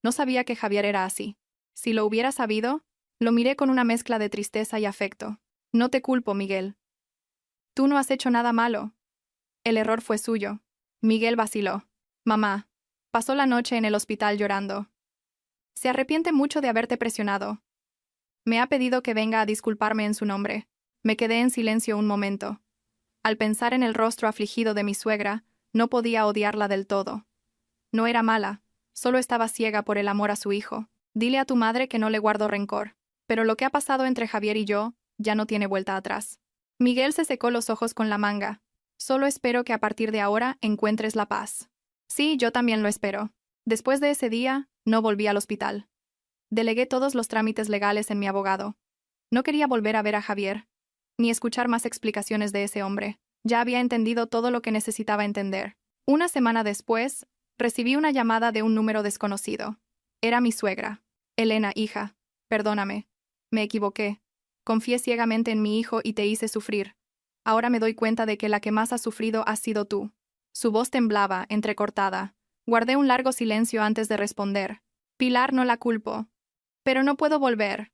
No sabía que Javier era así. Si lo hubiera sabido», lo miré con una mezcla de tristeza y afecto. «No te culpo, Miguel. Tú no has hecho nada malo. El error fue suyo». Miguel vaciló. «Mamá, pasó la noche en el hospital llorando. Se arrepiente mucho de haberte presionado. Me ha pedido que venga a disculparme en su nombre». Me quedé en silencio un momento. Al pensar en el rostro afligido de mi suegra, no podía odiarla del todo. No era mala, solo estaba ciega por el amor a su hijo. «Dile a tu madre que no le guardo rencor. Pero lo que ha pasado entre Javier y yo, ya no tiene vuelta atrás». Miguel se secó los ojos con la manga. Solo espero que a partir de ahora encuentres la paz. Sí, yo también lo espero. Después de ese día, no volví al hospital. Delegué todos los trámites legales en mi abogado. No quería volver a ver a Javier, ni escuchar más explicaciones de ese hombre. Ya había entendido todo lo que necesitaba entender. Una semana después, recibí una llamada de un número desconocido. Era mi suegra. Elena, hija, perdóname. Me equivoqué. Confié ciegamente en mi hijo y te hice sufrir. Ahora me doy cuenta de que la que más has sufrido has sido tú. Su voz temblaba, entrecortada. Guardé un largo silencio antes de responder. Pilar, no la culpo. Pero no puedo volver.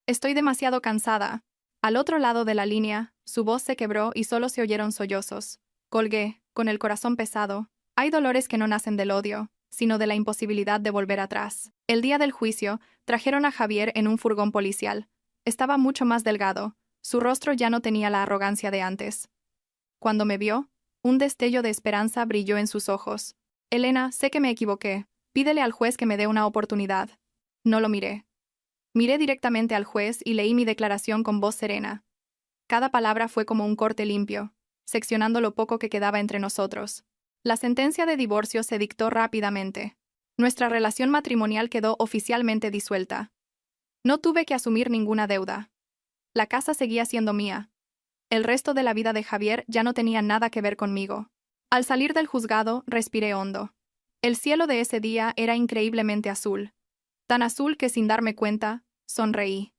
Estoy demasiado cansada. Al otro lado de la línea, su voz se quebró y solo se oyeron sollozos. Colgué, con el corazón pesado. Hay dolores que no nacen del odio, sino de la imposibilidad de volver atrás. El día del juicio, trajeron a Javier en un furgón policial. Estaba mucho más delgado. Su rostro ya no tenía la arrogancia de antes. Cuando me vio, un destello de esperanza brilló en sus ojos. Elena, sé que me equivoqué. Pídele al juez que me dé una oportunidad. No lo miré. Miré directamente al juez y leí mi declaración con voz serena. Cada palabra fue como un corte limpio, seccionando lo poco que quedaba entre nosotros. La sentencia de divorcio se dictó rápidamente. Nuestra relación matrimonial quedó oficialmente disuelta. No tuve que asumir ninguna deuda. La casa seguía siendo mía. El resto de la vida de Javier ya no tenía nada que ver conmigo. Al salir del juzgado, respiré hondo. El cielo de ese día era increíblemente azul. Tan azul que sin darme cuenta, sonreí.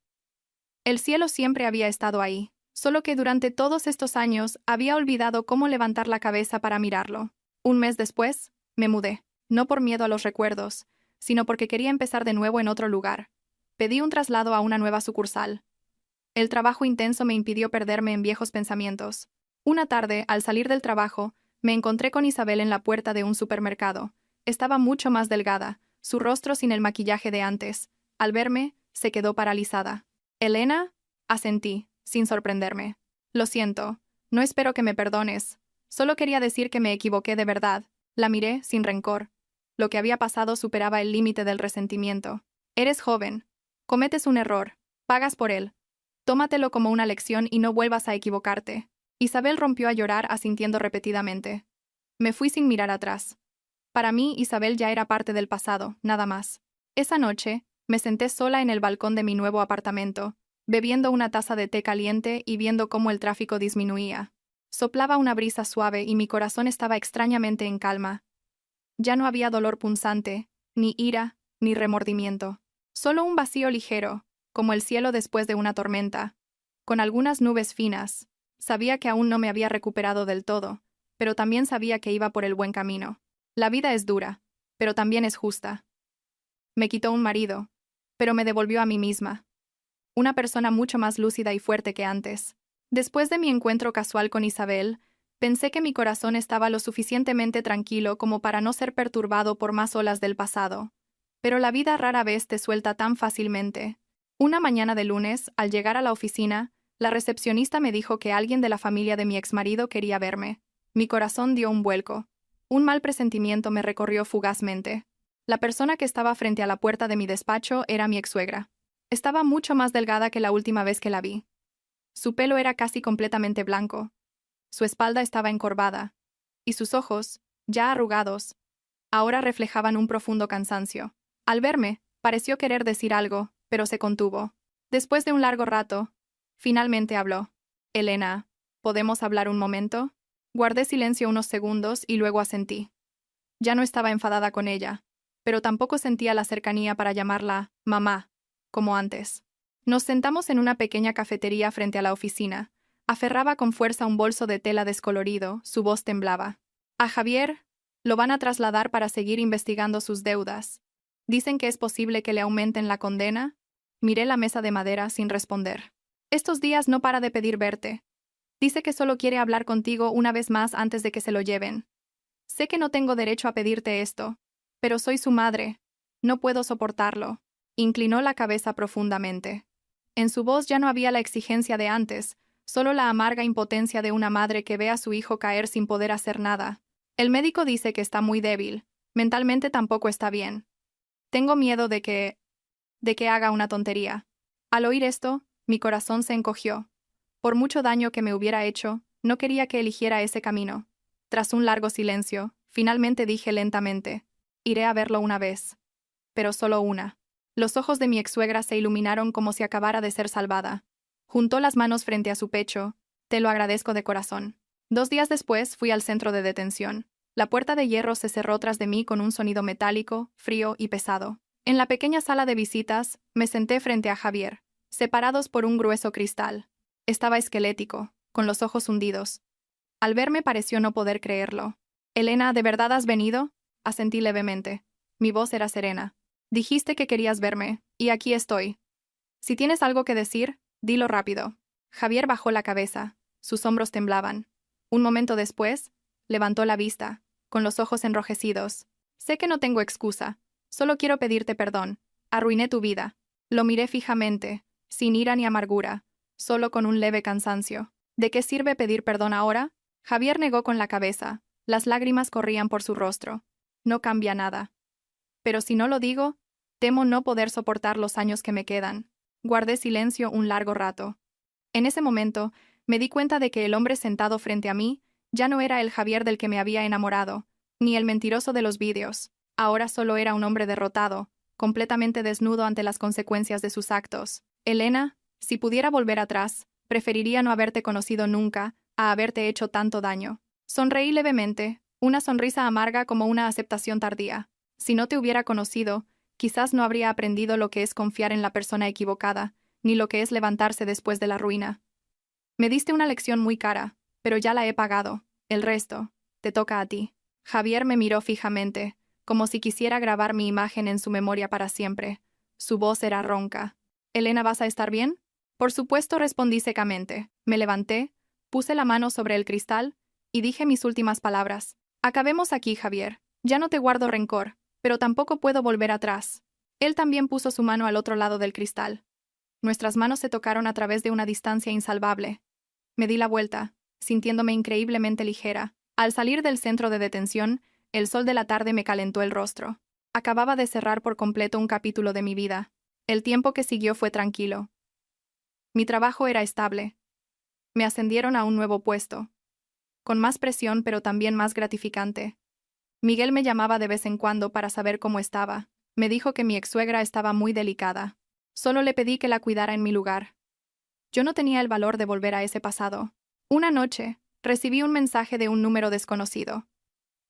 El cielo siempre había estado ahí, solo que durante todos estos años había olvidado cómo levantar la cabeza para mirarlo. Un mes después, me mudé, no por miedo a los recuerdos, sino porque quería empezar de nuevo en otro lugar. Pedí un traslado a una nueva sucursal. El trabajo intenso me impidió perderme en viejos pensamientos. Una tarde, al salir del trabajo, me encontré con Isabel en la puerta de un supermercado. Estaba mucho más delgada, su rostro sin el maquillaje de antes. Al verme, se quedó paralizada. «¿Elena?» asentí, sin sorprenderme. «Lo siento. No espero que me perdones. Solo quería decir que me equivoqué de verdad». La miré, sin rencor. Lo que había pasado superaba el límite del resentimiento. «Eres joven. Cometes un error. Pagas por él. Tómatelo como una lección y no vuelvas a equivocarte». Isabel rompió a llorar asintiendo repetidamente. Me fui sin mirar atrás. Para mí, Isabel ya era parte del pasado, nada más. Esa noche, me senté sola en el balcón de mi nuevo apartamento, bebiendo una taza de té caliente y viendo cómo el tráfico disminuía. Soplaba una brisa suave y mi corazón estaba extrañamente en calma. Ya no había dolor punzante, ni ira, ni remordimiento. Solo un vacío ligero, como el cielo después de una tormenta, con algunas nubes finas. Sabía que aún no me había recuperado del todo, pero también sabía que iba por el buen camino. La vida es dura, pero también es justa. Me quitó un marido, pero me devolvió a mí misma. Una persona mucho más lúcida y fuerte que antes. Después de mi encuentro casual con Isabel, pensé que mi corazón estaba lo suficientemente tranquilo como para no ser perturbado por más olas del pasado. Pero la vida rara vez te suelta tan fácilmente. Una mañana de lunes, al llegar a la oficina, la recepcionista me dijo que alguien de la familia de mi exmarido quería verme. Mi corazón dio un vuelco. Un mal presentimiento me recorrió fugazmente. La persona que estaba frente a la puerta de mi despacho era mi exsuegra. Estaba mucho más delgada que la última vez que la vi. Su pelo era casi completamente blanco. Su espalda estaba encorvada. Y sus ojos, ya arrugados, ahora reflejaban un profundo cansancio. Al verme, pareció querer decir algo, pero se contuvo. Después de un largo rato, finalmente habló. «Elena, ¿podemos hablar un momento?» Guardé silencio unos segundos y luego asentí. Ya no estaba enfadada con ella, pero tampoco sentía la cercanía para llamarla mamá, como antes. Nos sentamos en una pequeña cafetería frente a la oficina. Aferraba con fuerza un bolso de tela descolorido, su voz temblaba. A Javier lo van a trasladar para seguir investigando sus deudas. Dicen que es posible que le aumenten la condena. Miré la mesa de madera sin responder. Estos días no para de pedir verte. Dice que solo quiere hablar contigo una vez más antes de que se lo lleven. Sé que no tengo derecho a pedirte esto, pero soy su madre. No puedo soportarlo. Inclinó la cabeza profundamente. En su voz ya no había la exigencia de antes, solo la amarga impotencia de una madre que ve a su hijo caer sin poder hacer nada. El médico dice que está muy débil. Mentalmente tampoco está bien. Tengo miedo de que haga una tontería. Al oír esto, mi corazón se encogió. Por mucho daño que me hubiera hecho, No quería que eligiera ese camino. Tras un largo silencio, finalmente dije lentamente: iré a verlo una vez. Pero solo una. Los ojos de mi exsuegra se iluminaron como si acabara de ser salvada. Juntó las manos frente a su pecho. Te lo agradezco de corazón. 2 días después fui al centro de detención. La puerta de hierro se cerró tras de mí con un sonido metálico, frío y pesado. En la pequeña sala de visitas, me senté frente a Javier, separados por un grueso cristal. Estaba esquelético, con los ojos hundidos. Al verme pareció no poder creerlo. «Elena, ¿de verdad has venido?», asentí levemente. Mi voz era serena. «Dijiste que querías verme, y aquí estoy. Si tienes algo que decir, dilo rápido». Javier bajó la cabeza. Sus hombros temblaban. Un momento después, levantó la vista, con los ojos enrojecidos. «Sé que no tengo excusa. Solo quiero pedirte perdón. Arruiné tu vida». Lo miré fijamente, sin ira ni amargura, solo con un leve cansancio. «¿De qué sirve pedir perdón ahora?». Javier negó con la cabeza. Las lágrimas corrían por su rostro. «No cambia nada. Pero si no lo digo, temo no poder soportar los años que me quedan». Guardé silencio un largo rato. En ese momento, me di cuenta de que el hombre sentado frente a mí ya no era el Javier del que me había enamorado, ni el mentiroso de los vídeos. Ahora solo era un hombre derrotado, completamente desnudo ante las consecuencias de sus actos. «Elena, si pudiera volver atrás, preferiría no haberte conocido nunca a haberte hecho tanto daño». Sonreí levemente, una sonrisa amarga como una aceptación tardía. Si no te hubiera conocido, quizás no habría aprendido lo que es confiar en la persona equivocada, ni lo que es levantarse después de la ruina. Me diste una lección muy cara, pero ya la he pagado. El resto, te toca a ti. Javier me miró fijamente, como si quisiera grabar mi imagen en su memoria para siempre. Su voz era ronca. «Elena, ¿vas a estar bien?». Por supuesto, respondí secamente. Me levanté, puse la mano sobre el cristal y dije mis últimas palabras. «Acabemos aquí, Javier. Ya no te guardo rencor, pero tampoco puedo volver atrás». Él también puso su mano al otro lado del cristal. Nuestras manos se tocaron a través de una distancia insalvable. Me di la vuelta, sintiéndome increíblemente ligera. Al salir del centro de detención, el sol de la tarde me calentó el rostro. Acababa de cerrar por completo un capítulo de mi vida. El tiempo que siguió fue tranquilo. Mi trabajo era estable. Me ascendieron a un nuevo puesto, con más presión pero también más gratificante. Miguel me llamaba de vez en cuando para saber cómo estaba. Me dijo que mi exsuegra estaba muy delicada. Solo le pedí que la cuidara en mi lugar. Yo no tenía el valor de volver a ese pasado. Una noche, recibí un mensaje de un número desconocido.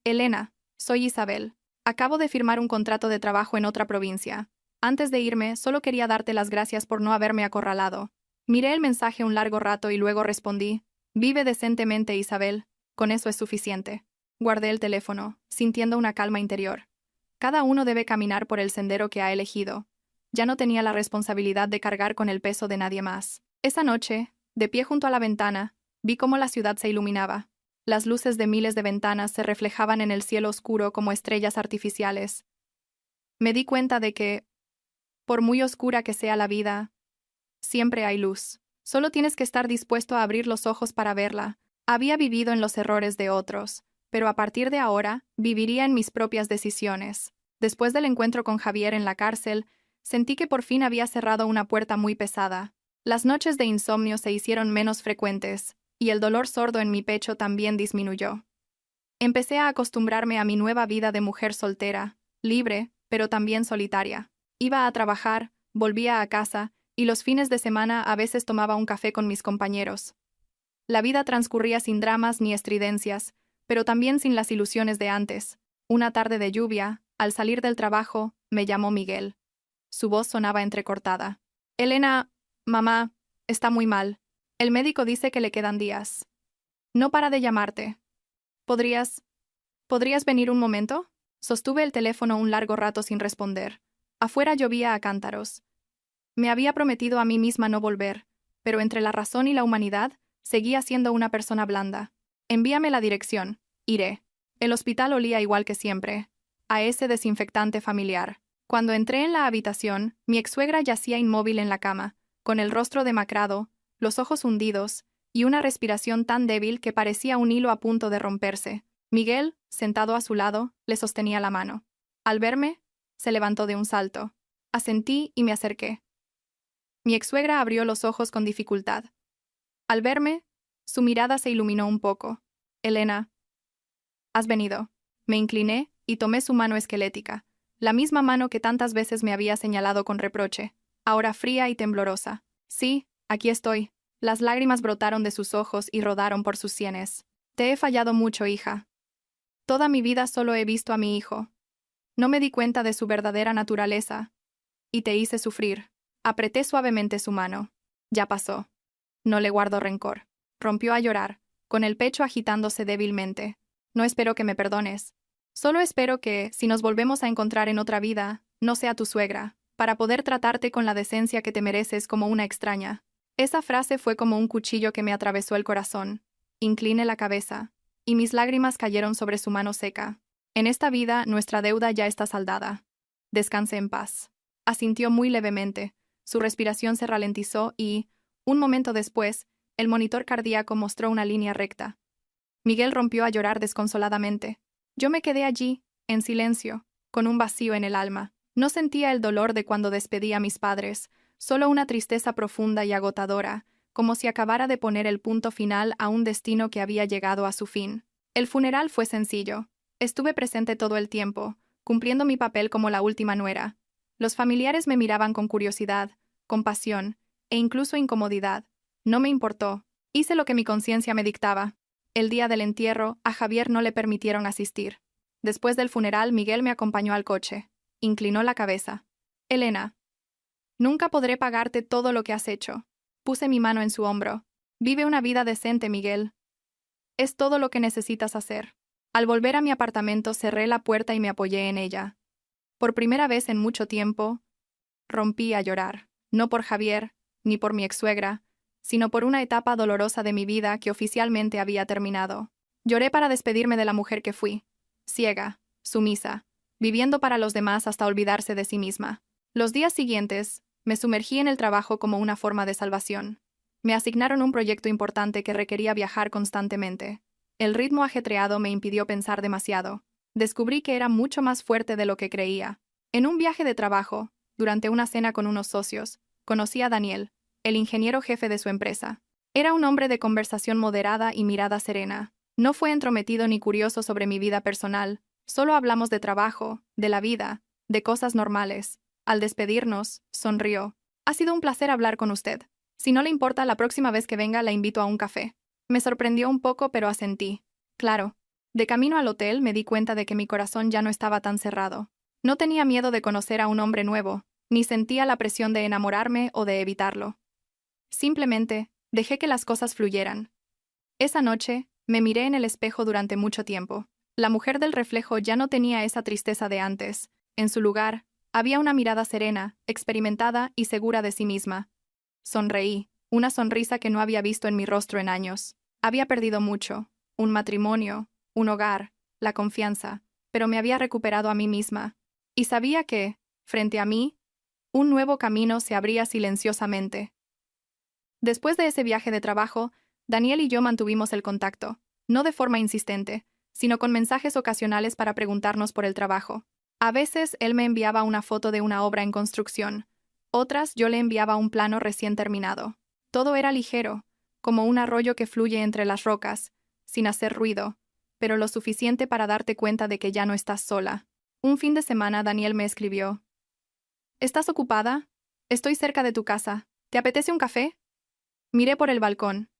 «Elena, soy Isabel. Acabo de firmar un contrato de trabajo en otra provincia. Antes de irme, solo quería darte las gracias por no haberme acorralado». Miré el mensaje un largo rato y luego respondí: «Vive decentemente, Isabel. Con eso es suficiente». Guardé el teléfono, sintiendo una calma interior. Cada uno debe caminar por el sendero que ha elegido. Ya no tenía la responsabilidad de cargar con el peso de nadie más. Esa noche, de pie junto a la ventana, vi cómo la ciudad se iluminaba. Las luces de miles de ventanas se reflejaban en el cielo oscuro como estrellas artificiales. Me di cuenta de que, por muy oscura que sea la vida, siempre hay luz. Solo tienes que estar dispuesto a abrir los ojos para verla. Había vivido en los errores de otros, pero a partir de ahora, viviría en mis propias decisiones. Después del encuentro con Javier en la cárcel, sentí que por fin había cerrado una puerta muy pesada. Las noches de insomnio se hicieron menos frecuentes, y el dolor sordo en mi pecho también disminuyó. Empecé a acostumbrarme a mi nueva vida de mujer soltera, libre, pero también solitaria. Iba a trabajar, volvía a casa, y los fines de semana a veces tomaba un café con mis compañeros. La vida transcurría sin dramas ni estridencias, pero también sin las ilusiones de antes. Una tarde de lluvia, al salir del trabajo, me llamó Miguel. Su voz sonaba entrecortada. «Elena, mamá, está muy mal. El médico dice que le quedan días. No para de llamarte. ¿Podrías venir un momento?». Sostuve el teléfono un largo rato sin responder. Afuera llovía a cántaros. Me había prometido a mí misma no volver, pero entre la razón y la humanidad, seguía siendo una persona blanda. «Envíame la dirección. Iré». El hospital olía igual que siempre, a ese desinfectante familiar. Cuando entré en la habitación, mi exsuegra yacía inmóvil en la cama, con el rostro demacrado, los ojos hundidos, y una respiración tan débil que parecía un hilo a punto de romperse. Miguel, sentado a su lado, le sostenía la mano. Al verme, se levantó de un salto. Asentí y me acerqué. Mi exsuegra abrió los ojos con dificultad. Al verme, Su mirada se iluminó un poco. Elena, has venido. Me incliné y tomé su mano esquelética, la misma mano que tantas veces me había señalado con reproche, ahora fría y temblorosa. Sí, aquí estoy. Las lágrimas brotaron de sus ojos y rodaron por sus sienes. Te he fallado mucho, hija. Toda mi vida solo he visto a mi hijo. No me di cuenta de su verdadera naturaleza. Y te hice sufrir. Apreté suavemente su mano. Ya pasó. No le guardo rencor. Rompió a llorar, con el pecho agitándose débilmente. No espero que me perdones. Solo espero que, si nos volvemos a encontrar en otra vida, no sea tu suegra, para poder tratarte con la decencia que te mereces como una extraña. Esa frase fue como un cuchillo que me atravesó el corazón. Incliné la cabeza, y mis lágrimas cayeron sobre su mano seca. En esta vida, nuestra deuda ya está saldada. Descanse en paz. Asintió muy levemente, su respiración se ralentizó y, un momento después, el monitor cardíaco mostró una línea recta. Miguel rompió a llorar desconsoladamente. Yo me quedé allí, en silencio, con un vacío en el alma. No sentía el dolor de cuando despedí a mis padres, solo una tristeza profunda y agotadora, como si acabara de poner el punto final a un destino que había llegado a su fin. El funeral fue sencillo. Estuve presente todo el tiempo, cumpliendo mi papel como la última nuera. Los familiares me miraban con curiosidad, compasión e incluso incomodidad. No me importó. Hice lo que mi conciencia me dictaba. El día del entierro, a Javier no le permitieron asistir. Después del funeral, Miguel me acompañó al coche. Inclinó la cabeza. Elena, nunca podré pagarte todo lo que has hecho. Puse mi mano en su hombro. Vive una vida decente, Miguel. Es todo lo que necesitas hacer. Al volver a mi apartamento, cerré la puerta y me apoyé en ella. Por primera vez en mucho tiempo, rompí a llorar. No por Javier, ni por mi ex-suegra, sino por una etapa dolorosa de mi vida que oficialmente había terminado. Lloré para despedirme de la mujer que fui, ciega, sumisa, viviendo para los demás hasta olvidarse de sí misma. Los días siguientes, me sumergí en el trabajo como una forma de salvación. Me asignaron un proyecto importante que requería viajar constantemente. El ritmo ajetreado me impidió pensar demasiado. Descubrí que era mucho más fuerte de lo que creía. En un viaje de trabajo, durante una cena con unos socios, conocí a Daniel, el ingeniero jefe de su empresa. Era un hombre de conversación moderada y mirada serena. No fue entrometido ni curioso sobre mi vida personal, solo hablamos de trabajo, de la vida, de cosas normales. Al despedirnos, sonrió. Ha sido un placer hablar con usted. Si no le importa, la próxima vez que venga la invito a un café. Me sorprendió un poco, pero asentí. Claro. De camino al hotel me di cuenta de que mi corazón ya no estaba tan cerrado. No tenía miedo de conocer a un hombre nuevo, ni sentía la presión de enamorarme o de evitarlo. Simplemente, dejé que las cosas fluyeran. Esa noche, me miré en el espejo durante mucho tiempo. La mujer del reflejo ya no tenía esa tristeza de antes. En su lugar, había una mirada serena, experimentada y segura de sí misma. Sonreí, una sonrisa que no había visto en mi rostro en años. Había perdido mucho, un matrimonio, un hogar, la confianza, pero me había recuperado a mí misma. Y sabía que, frente a mí, un nuevo camino se abría silenciosamente. Después de ese viaje de trabajo, Daniel y yo mantuvimos el contacto, no de forma insistente, sino con mensajes ocasionales para preguntarnos por el trabajo. A veces él me enviaba una foto de una obra en construcción, otras yo le enviaba un plano recién terminado. Todo era ligero, como un arroyo que fluye entre las rocas, sin hacer ruido, pero lo suficiente para darte cuenta de que ya no estás sola. Un fin de semana Daniel me escribió. ¿Estás ocupada? Estoy cerca de tu casa. ¿Te apetece un café? Miré por el balcón.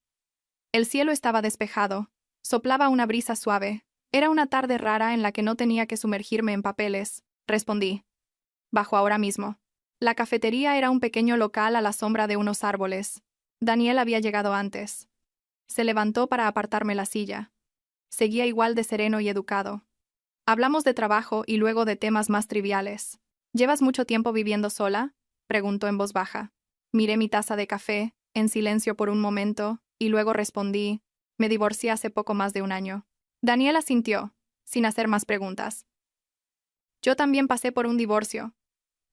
El cielo estaba despejado. Soplaba una brisa suave. Era una tarde rara en la que no tenía que sumergirme en papeles. Respondí. Bajo ahora mismo. La cafetería era un pequeño local a la sombra de unos árboles. Daniel había llegado antes. Se levantó para apartarme la silla. Seguía igual de sereno y educado. Hablamos de trabajo y luego de temas más triviales. ¿Llevas mucho tiempo viviendo sola?, preguntó en voz baja. Miré mi taza de café, en silencio por un momento, y luego respondí, me divorcié hace poco más de un año. Daniel asintió, sin hacer más preguntas. Yo también pasé por un divorcio.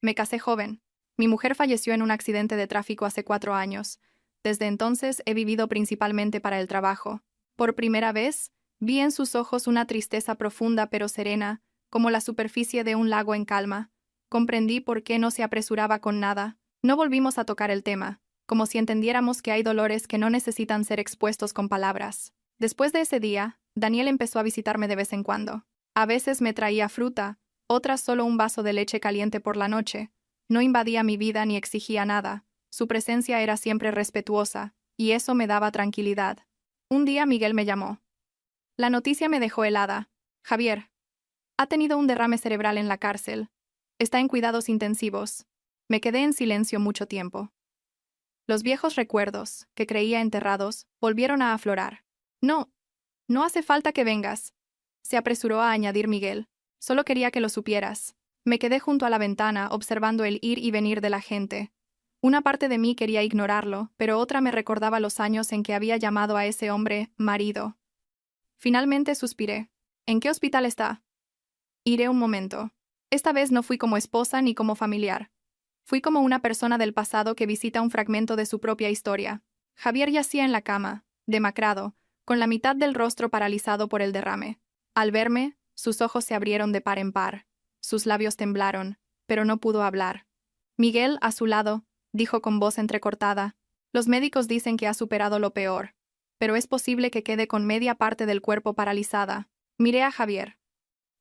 Me casé joven. Mi mujer falleció en un accidente de tráfico hace 4 años. Desde entonces he vivido principalmente para el trabajo. Por primera vez, vi en sus ojos una tristeza profunda pero serena, como la superficie de un lago en calma. Comprendí por qué no se apresuraba con nada. No volvimos a tocar el tema. como si entendiéramos que hay dolores que no necesitan ser expuestos con palabras. Después de ese día, Daniel empezó a visitarme de vez en cuando. A veces me traía fruta, otras solo un vaso de leche caliente por la noche. No invadía mi vida ni exigía nada. Su presencia era siempre respetuosa, y eso me daba tranquilidad. Un día Miguel me llamó. La noticia me dejó helada. Javier. Ha tenido un derrame cerebral en la cárcel. Está en cuidados intensivos. Me quedé en silencio mucho tiempo. Los viejos recuerdos, que creía enterrados, volvieron a aflorar. No, no hace falta que vengas, se apresuró a añadir Miguel. Solo quería que lo supieras. Me quedé junto a la ventana observando el ir y venir de la gente. Una parte de mí quería ignorarlo, pero otra me recordaba los años en que había llamado a ese hombre marido. Finalmente suspiré. ¿En qué hospital está? Iré un momento. Esta vez no fui como esposa ni como familiar. Fui como una persona del pasado que visita un fragmento de su propia historia. Javier yacía en la cama, demacrado, con la mitad del rostro paralizado por el derrame. Al verme, sus ojos se abrieron de par en par. Sus labios temblaron, pero no pudo hablar. Miguel, a su lado, dijo con voz entrecortada: «Los médicos dicen que ha superado lo peor, pero es posible que quede con media parte del cuerpo paralizada». Miré a Javier.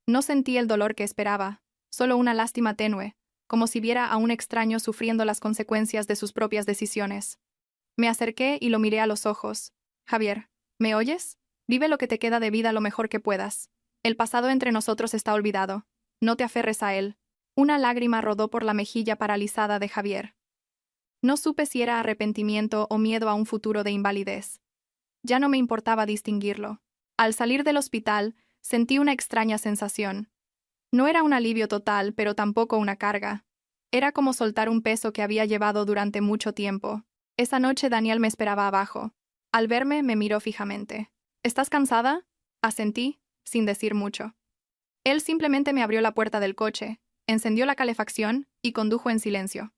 No sentí el dolor que esperaba, solo una lástima tenue, como si viera a un extraño sufriendo las consecuencias de sus propias decisiones. Me acerqué y lo miré a los ojos. «Javier, ¿me oyes? Vive lo que te queda de vida lo mejor que puedas. El pasado entre nosotros está olvidado. No te aferres a él». Una lágrima rodó por la mejilla paralizada de Javier. No supe si era arrepentimiento o miedo a un futuro de invalidez. Ya no me importaba distinguirlo. Al salir del hospital, sentí una extraña sensación. No era un alivio total, pero tampoco una carga. Era como soltar un peso que había llevado durante mucho tiempo. Esa noche Daniel me esperaba abajo. Al verme, me miró fijamente. «¿Estás cansada?», asentí, sin decir mucho. Él simplemente me abrió la puerta del coche, encendió la calefacción y condujo en silencio.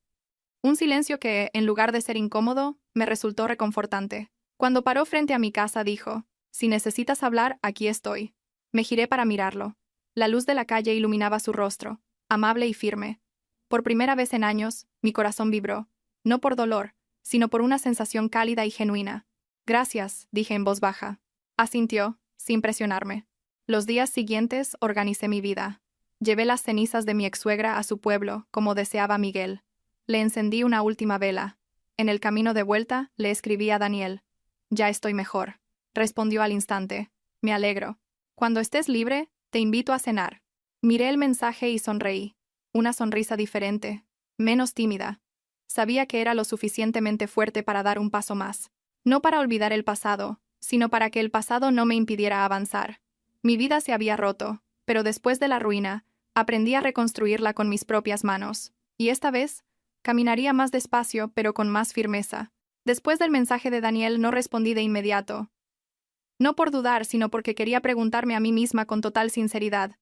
Un silencio que, en lugar de ser incómodo, me resultó reconfortante. Cuando paró frente a mi casa dijo: «Si necesitas hablar, aquí estoy». Me giré para mirarlo. La luz de la calle iluminaba su rostro, amable y firme. Por primera vez en años, mi corazón vibró, no por dolor, sino por una sensación cálida y genuina. «Gracias», dije en voz baja. Asintió, sin presionarme. Los días siguientes organicé mi vida. Llevé las cenizas de mi exsuegra a su pueblo, como deseaba Miguel. Le encendí una última vela. En el camino de vuelta, le escribí a Daniel. «Ya estoy mejor», respondió al instante. «Me alegro. Cuando estés libre, te invito a cenar». Miré el mensaje y sonreí. Una sonrisa diferente, menos tímida. Sabía que era lo suficientemente fuerte para dar un paso más. No para olvidar el pasado, sino para que el pasado no me impidiera avanzar. Mi vida se había roto, pero después de la ruina, aprendí a reconstruirla con mis propias manos. Y esta vez, caminaría más despacio, pero con más firmeza. Después del mensaje de Daniel no respondí de inmediato. No por dudar, sino porque quería preguntarme a mí misma con total sinceridad: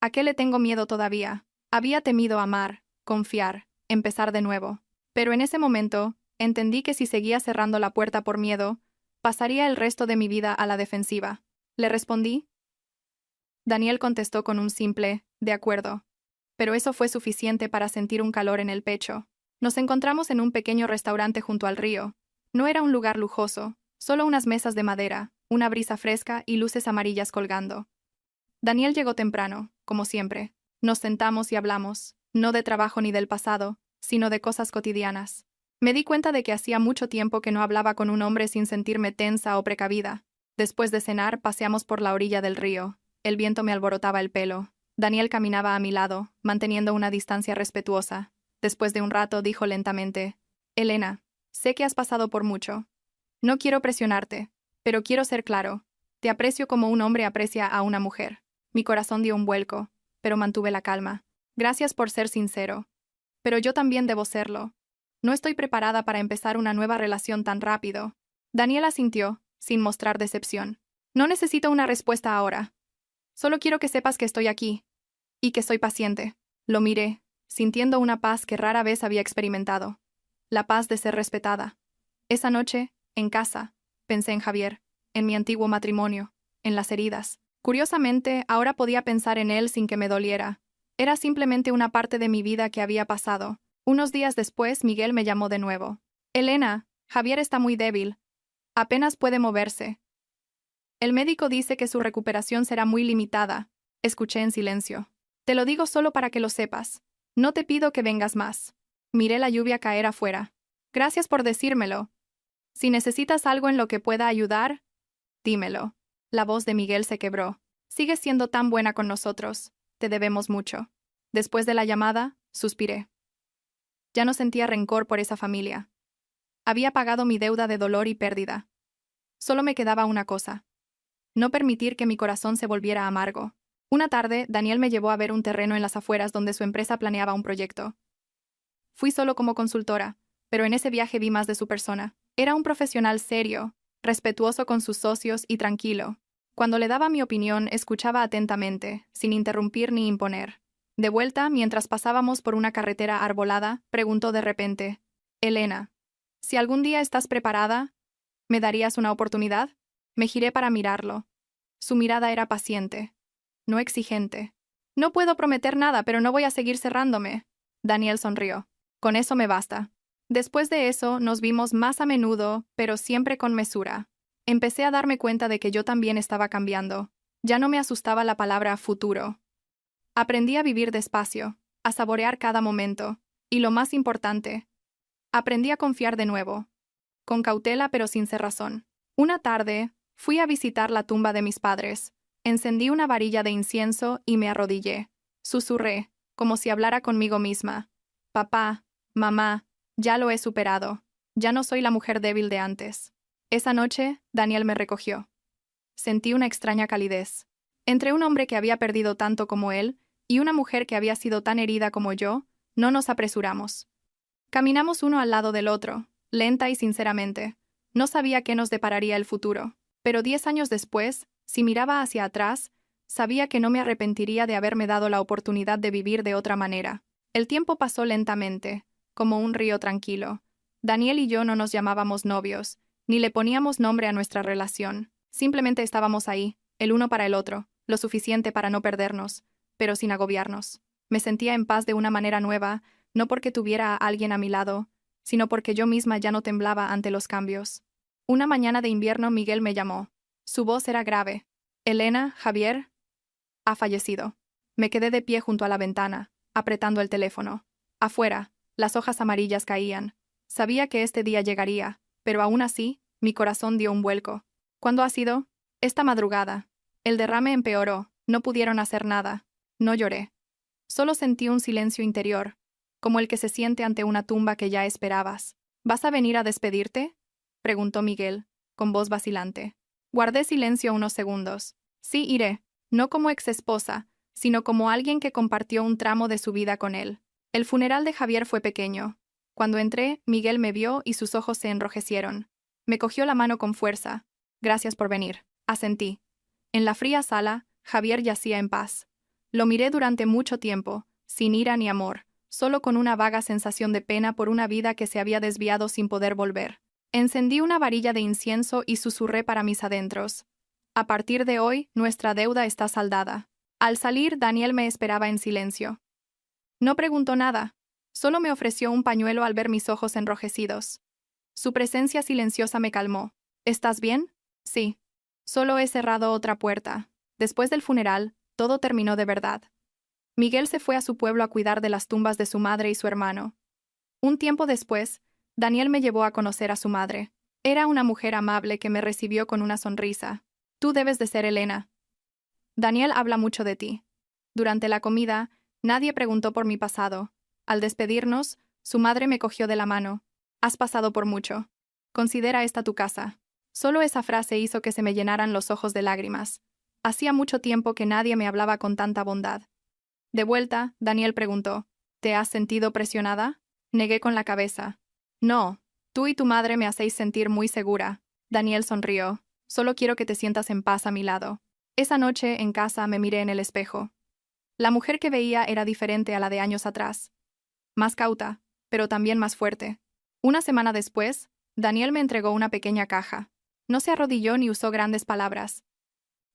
¿a qué le tengo miedo todavía? Había temido amar, confiar, empezar de nuevo. Pero en ese momento, entendí que si seguía cerrando la puerta por miedo, pasaría el resto de mi vida a la defensiva. Le respondí. Daniel contestó con un simple «de acuerdo». Pero eso fue suficiente para sentir un calor en el pecho. Nos encontramos en un pequeño restaurante junto al río. No era un lugar lujoso, solo unas mesas de madera, una brisa fresca y luces amarillas colgando. Daniel llegó temprano, como siempre. Nos sentamos y hablamos, no de trabajo ni del pasado, sino de cosas cotidianas. Me di cuenta de que hacía mucho tiempo que no hablaba con un hombre sin sentirme tensa o precavida. Después de cenar, paseamos por la orilla del río. El viento me alborotaba el pelo. Daniel caminaba a mi lado, manteniendo una distancia respetuosa. Después de un rato, dijo lentamente: «Elena, sé que has pasado por mucho. No quiero presionarte, pero quiero ser claro. Te aprecio como un hombre aprecia a una mujer». Mi corazón dio un vuelco, pero mantuve la calma. «Gracias por ser sincero. Pero yo también debo serlo. No estoy preparada para empezar una nueva relación tan rápido». Daniel asintió, sin mostrar decepción. «No necesito una respuesta ahora. Solo quiero que sepas que estoy aquí. Y que soy paciente». Lo miré, sintiendo una paz que rara vez había experimentado. La paz de ser respetada. Esa noche, en casa, pensé en Javier, en mi antiguo matrimonio, en las heridas. Curiosamente, ahora podía pensar en él sin que me doliera. Era simplemente una parte de mi vida que había pasado. Unos días después, Miguel me llamó de nuevo. Elena, Javier está muy débil. Apenas puede moverse. El médico dice que su recuperación será muy limitada. Escuché en silencio. Te lo digo solo para que lo sepas. No te pido que vengas más. Miré la lluvia caer afuera. Gracias por decírmelo. Si necesitas algo en lo que pueda ayudar, dímelo. La voz de Miguel se quebró. Sigues siendo tan buena con nosotros. Te debemos mucho. Después de la llamada, suspiré. Ya no sentía rencor por esa familia. Había pagado mi deuda de dolor y pérdida. Solo me quedaba una cosa. No permitir que mi corazón se volviera amargo. Una tarde, Daniel me llevó a ver un terreno en las afueras donde su empresa planeaba un proyecto. Fui solo como consultora, pero en ese viaje vi más de su persona. Era un profesional serio, respetuoso con sus socios y tranquilo. Cuando le daba mi opinión, escuchaba atentamente, sin interrumpir ni imponer. De vuelta, mientras pasábamos por una carretera arbolada, preguntó de repente: Elena, si algún día estás preparada, ¿me darías una oportunidad? Me giré para mirarlo. Su mirada era paciente, no exigente. No puedo prometer nada, pero no voy a seguir cerrándome. Daniel sonrió. Con eso me basta. Después de eso, nos vimos más a menudo, pero siempre con mesura. Empecé a darme cuenta de que yo también estaba cambiando. Ya no me asustaba la palabra futuro. Aprendí a vivir despacio, a saborear cada momento, y lo más importante, aprendí a confiar de nuevo. Con cautela pero sin cerrazón. Una tarde, fui a visitar la tumba de mis padres. Encendí una varilla de incienso y me arrodillé. Susurré, como si hablara conmigo misma. Papá, mamá, ya lo he superado. Ya no soy la mujer débil de antes. Esa noche, Daniel me recogió. Sentí una extraña calidez. Entre un hombre que había perdido tanto como él y una mujer que había sido tan herida como yo, no nos apresuramos. Caminamos uno al lado del otro, lenta y sinceramente. No sabía qué nos depararía el futuro, pero 10 años después, si miraba hacia atrás, sabía que no me arrepentiría de haberme dado la oportunidad de vivir de otra manera. El tiempo pasó lentamente, como un río tranquilo. Daniel y yo no nos llamábamos novios, ni le poníamos nombre a nuestra relación. Simplemente estábamos ahí, el uno para el otro, lo suficiente para no perdernos, pero sin agobiarnos. Me sentía en paz de una manera nueva, no porque tuviera a alguien a mi lado, sino porque yo misma ya no temblaba ante los cambios. Una mañana de invierno Miguel me llamó. Su voz era grave. Elena, Javier, ha fallecido. Me quedé de pie junto a la ventana, apretando el teléfono. Afuera, las hojas amarillas caían. Sabía que este día llegaría, pero aún así, mi corazón dio un vuelco. ¿Cuándo ha sido? Esta madrugada. El derrame empeoró, no pudieron hacer nada. No lloré. Solo sentí un silencio interior, como el que se siente ante una tumba que ya esperabas. ¿Vas a venir a despedirte?, preguntó Miguel, con voz vacilante. Guardé silencio unos segundos. Sí, iré, no como exesposa, sino como alguien que compartió un tramo de su vida con él. El funeral de Javier fue pequeño. Cuando entré, Miguel me vio y sus ojos se enrojecieron. Me cogió la mano con fuerza. Gracias por venir, asentí. En la fría sala, Javier yacía en paz. Lo miré durante mucho tiempo, sin ira ni amor, solo con una vaga sensación de pena por una vida que se había desviado sin poder volver. Encendí una varilla de incienso y susurré para mis adentros. A partir de hoy, nuestra deuda está saldada. Al salir, Daniel me esperaba en silencio. No preguntó nada, solo me ofreció un pañuelo al ver mis ojos enrojecidos. Su presencia silenciosa me calmó. ¿Estás bien? Sí. Solo he cerrado otra puerta. Después del funeral, todo terminó de verdad. Miguel se fue a su pueblo a cuidar de las tumbas de su madre y su hermano. Un tiempo después, Daniel me llevó a conocer a su madre. Era una mujer amable que me recibió con una sonrisa. Tú debes de ser Elena. Daniel habla mucho de ti. Durante la comida, nadie preguntó por mi pasado. Al despedirnos, su madre me cogió de la mano. Has pasado por mucho. Considera esta tu casa. Solo esa frase hizo que se me llenaran los ojos de lágrimas. Hacía mucho tiempo que nadie me hablaba con tanta bondad. De vuelta, Daniel preguntó, ¿te has sentido presionada? Negué con la cabeza. No, tú y tu madre me hacéis sentir muy segura. Daniel sonrió. Solo quiero que te sientas en paz a mi lado. Esa noche, en casa, me miré en el espejo. La mujer que veía era diferente a la de años atrás. Más cauta, pero también más fuerte. Una semana después, Daniel me entregó una pequeña caja. No se arrodilló ni usó grandes palabras.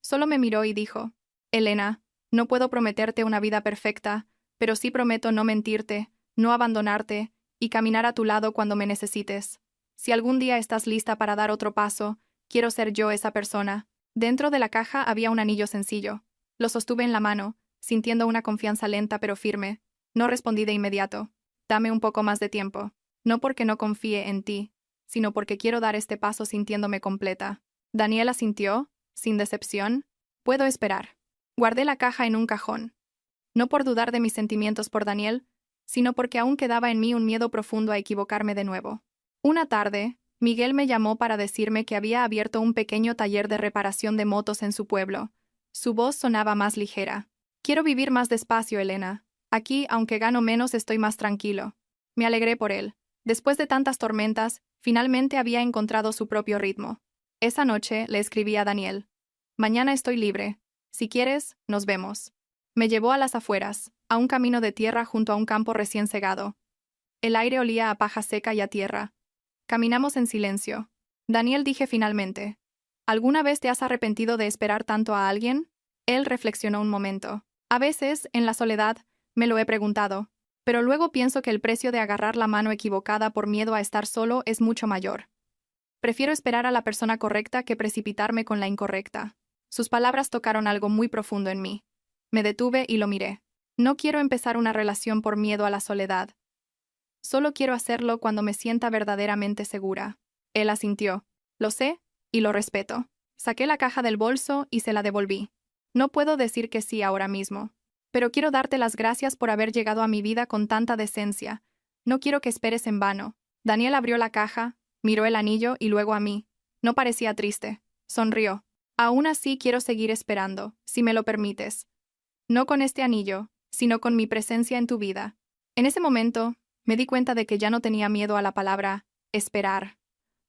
Solo me miró y dijo, Elena, no puedo prometerte una vida perfecta, pero sí prometo no mentirte, no abandonarte, y caminar a tu lado cuando me necesites. Si algún día estás lista para dar otro paso, quiero ser yo esa persona. Dentro de la caja había un anillo sencillo. Lo sostuve en la mano, sintiendo una confianza lenta pero firme. No respondí de inmediato. Dame un poco más de tiempo. No porque no confíe en ti, sino porque quiero dar este paso sintiéndome completa. Daniel asintió, sin decepción. Puedo esperar. Guardé la caja en un cajón. No por dudar de mis sentimientos por Daniel, sino porque aún quedaba en mí un miedo profundo a equivocarme de nuevo. Una tarde, Miguel me llamó para decirme que había abierto un pequeño taller de reparación de motos en su pueblo. Su voz sonaba más ligera. Quiero vivir más despacio, Elena. Aquí, aunque gano menos, estoy más tranquilo. Me alegré por él. Después de tantas tormentas, finalmente había encontrado su propio ritmo. Esa noche le escribí a Daniel. Mañana estoy libre. Si quieres, nos vemos. Me llevó a las afueras, a un camino de tierra junto a un campo recién segado. El aire olía a paja seca y a tierra. Caminamos en silencio. Daniel, dije finalmente. ¿Alguna vez te has arrepentido de esperar tanto a alguien? Él reflexionó un momento. A veces, en la soledad, me lo he preguntado, pero luego pienso que el precio de agarrar la mano equivocada por miedo a estar solo es mucho mayor. Prefiero esperar a la persona correcta que precipitarme con la incorrecta. Sus palabras tocaron algo muy profundo en mí. Me detuve y lo miré. No quiero empezar una relación por miedo a la soledad. Solo quiero hacerlo cuando me sienta verdaderamente segura. Él asintió. Lo sé, y lo respeto. Saqué la caja del bolso y se la devolví. No puedo decir que sí ahora mismo. Pero quiero darte las gracias por haber llegado a mi vida con tanta decencia. No quiero que esperes en vano. Daniel abrió la caja, miró el anillo y luego a mí. No parecía triste. Sonrió. Aún así quiero seguir esperando, si me lo permites. No con este anillo, sino con mi presencia en tu vida. En ese momento, me di cuenta de que ya no tenía miedo a la palabra esperar.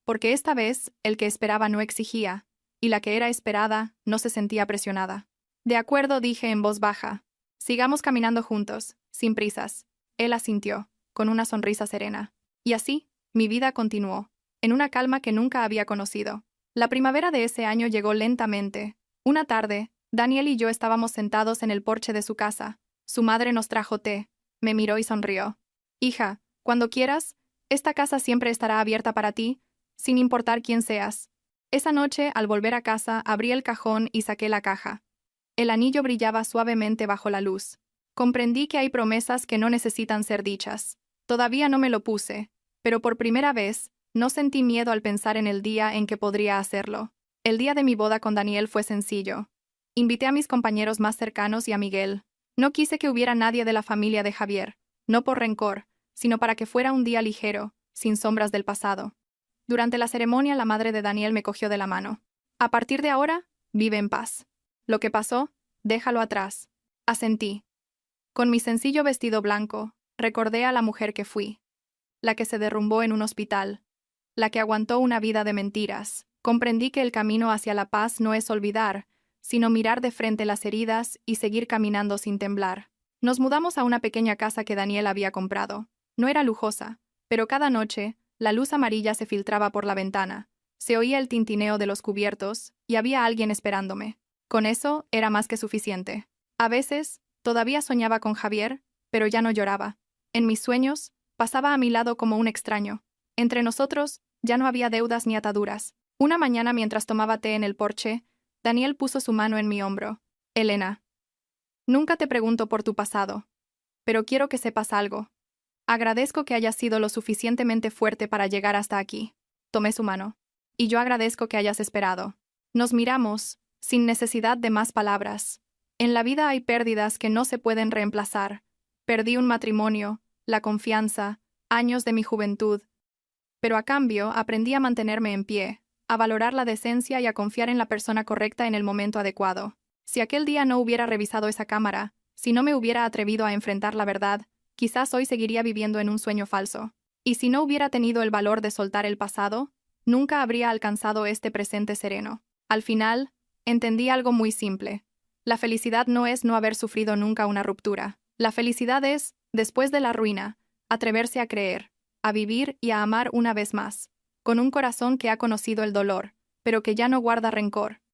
Porque esta vez, el que esperaba no exigía, y la que era esperada no se sentía presionada. De acuerdo, dije en voz baja. Sigamos caminando juntos, sin prisas. Él asintió, con una sonrisa serena. Y así, mi vida continuó, en una calma que nunca había conocido. La primavera de ese año llegó lentamente. Una tarde, Daniel y yo estábamos sentados en el porche de su casa. Su madre nos trajo té. Me miró y sonrió. Hija, cuando quieras, esta casa siempre estará abierta para ti, sin importar quién seas. Esa noche, al volver a casa, abrí el cajón y saqué la caja. El anillo brillaba suavemente bajo la luz. Comprendí que hay promesas que no necesitan ser dichas. Todavía no me lo puse, pero por primera vez, no sentí miedo al pensar en el día en que podría hacerlo. El día de mi boda con Daniel fue sencillo. Invité a mis compañeros más cercanos y a Miguel. No quise que hubiera nadie de la familia de Javier, no por rencor, sino para que fuera un día ligero, sin sombras del pasado. Durante la ceremonia, la madre de Daniel me cogió de la mano. A partir de ahora, vive en paz. Lo que pasó, déjalo atrás. Asentí. Con mi sencillo vestido blanco, recordé a la mujer que fui. La que se derrumbó en un hospital. La que aguantó una vida de mentiras. Comprendí que el camino hacia la paz no es olvidar, sino mirar de frente las heridas y seguir caminando sin temblar. Nos mudamos a una pequeña casa que Daniel había comprado. No era lujosa, pero cada noche, la luz amarilla se filtraba por la ventana. Se oía el tintineo de los cubiertos, y había alguien esperándome. Con eso era más que suficiente. A veces, todavía soñaba con Javier, pero ya no lloraba. En mis sueños, pasaba a mi lado como un extraño. Entre nosotros, ya no había deudas ni ataduras. Una mañana, mientras tomaba té en el porche, Daniel puso su mano en mi hombro. Elena, nunca te pregunto por tu pasado, pero quiero que sepas algo. Agradezco que hayas sido lo suficientemente fuerte para llegar hasta aquí. Tomé su mano. Y yo agradezco que hayas esperado. Nos miramos, sin necesidad de más palabras. En la vida hay pérdidas que no se pueden reemplazar. Perdí un matrimonio, la confianza, años de mi juventud. Pero a cambio aprendí a mantenerme en pie, a valorar la decencia y a confiar en la persona correcta en el momento adecuado. Si aquel día no hubiera revisado esa cámara, si no me hubiera atrevido a enfrentar la verdad, quizás hoy seguiría viviendo en un sueño falso. Y si no hubiera tenido el valor de soltar el pasado, nunca habría alcanzado este presente sereno. Al final, entendí algo muy simple. La felicidad no es no haber sufrido nunca una ruptura. La felicidad es, después de la ruina, atreverse a creer, a vivir y a amar una vez más, con un corazón que ha conocido el dolor, pero que ya no guarda rencor.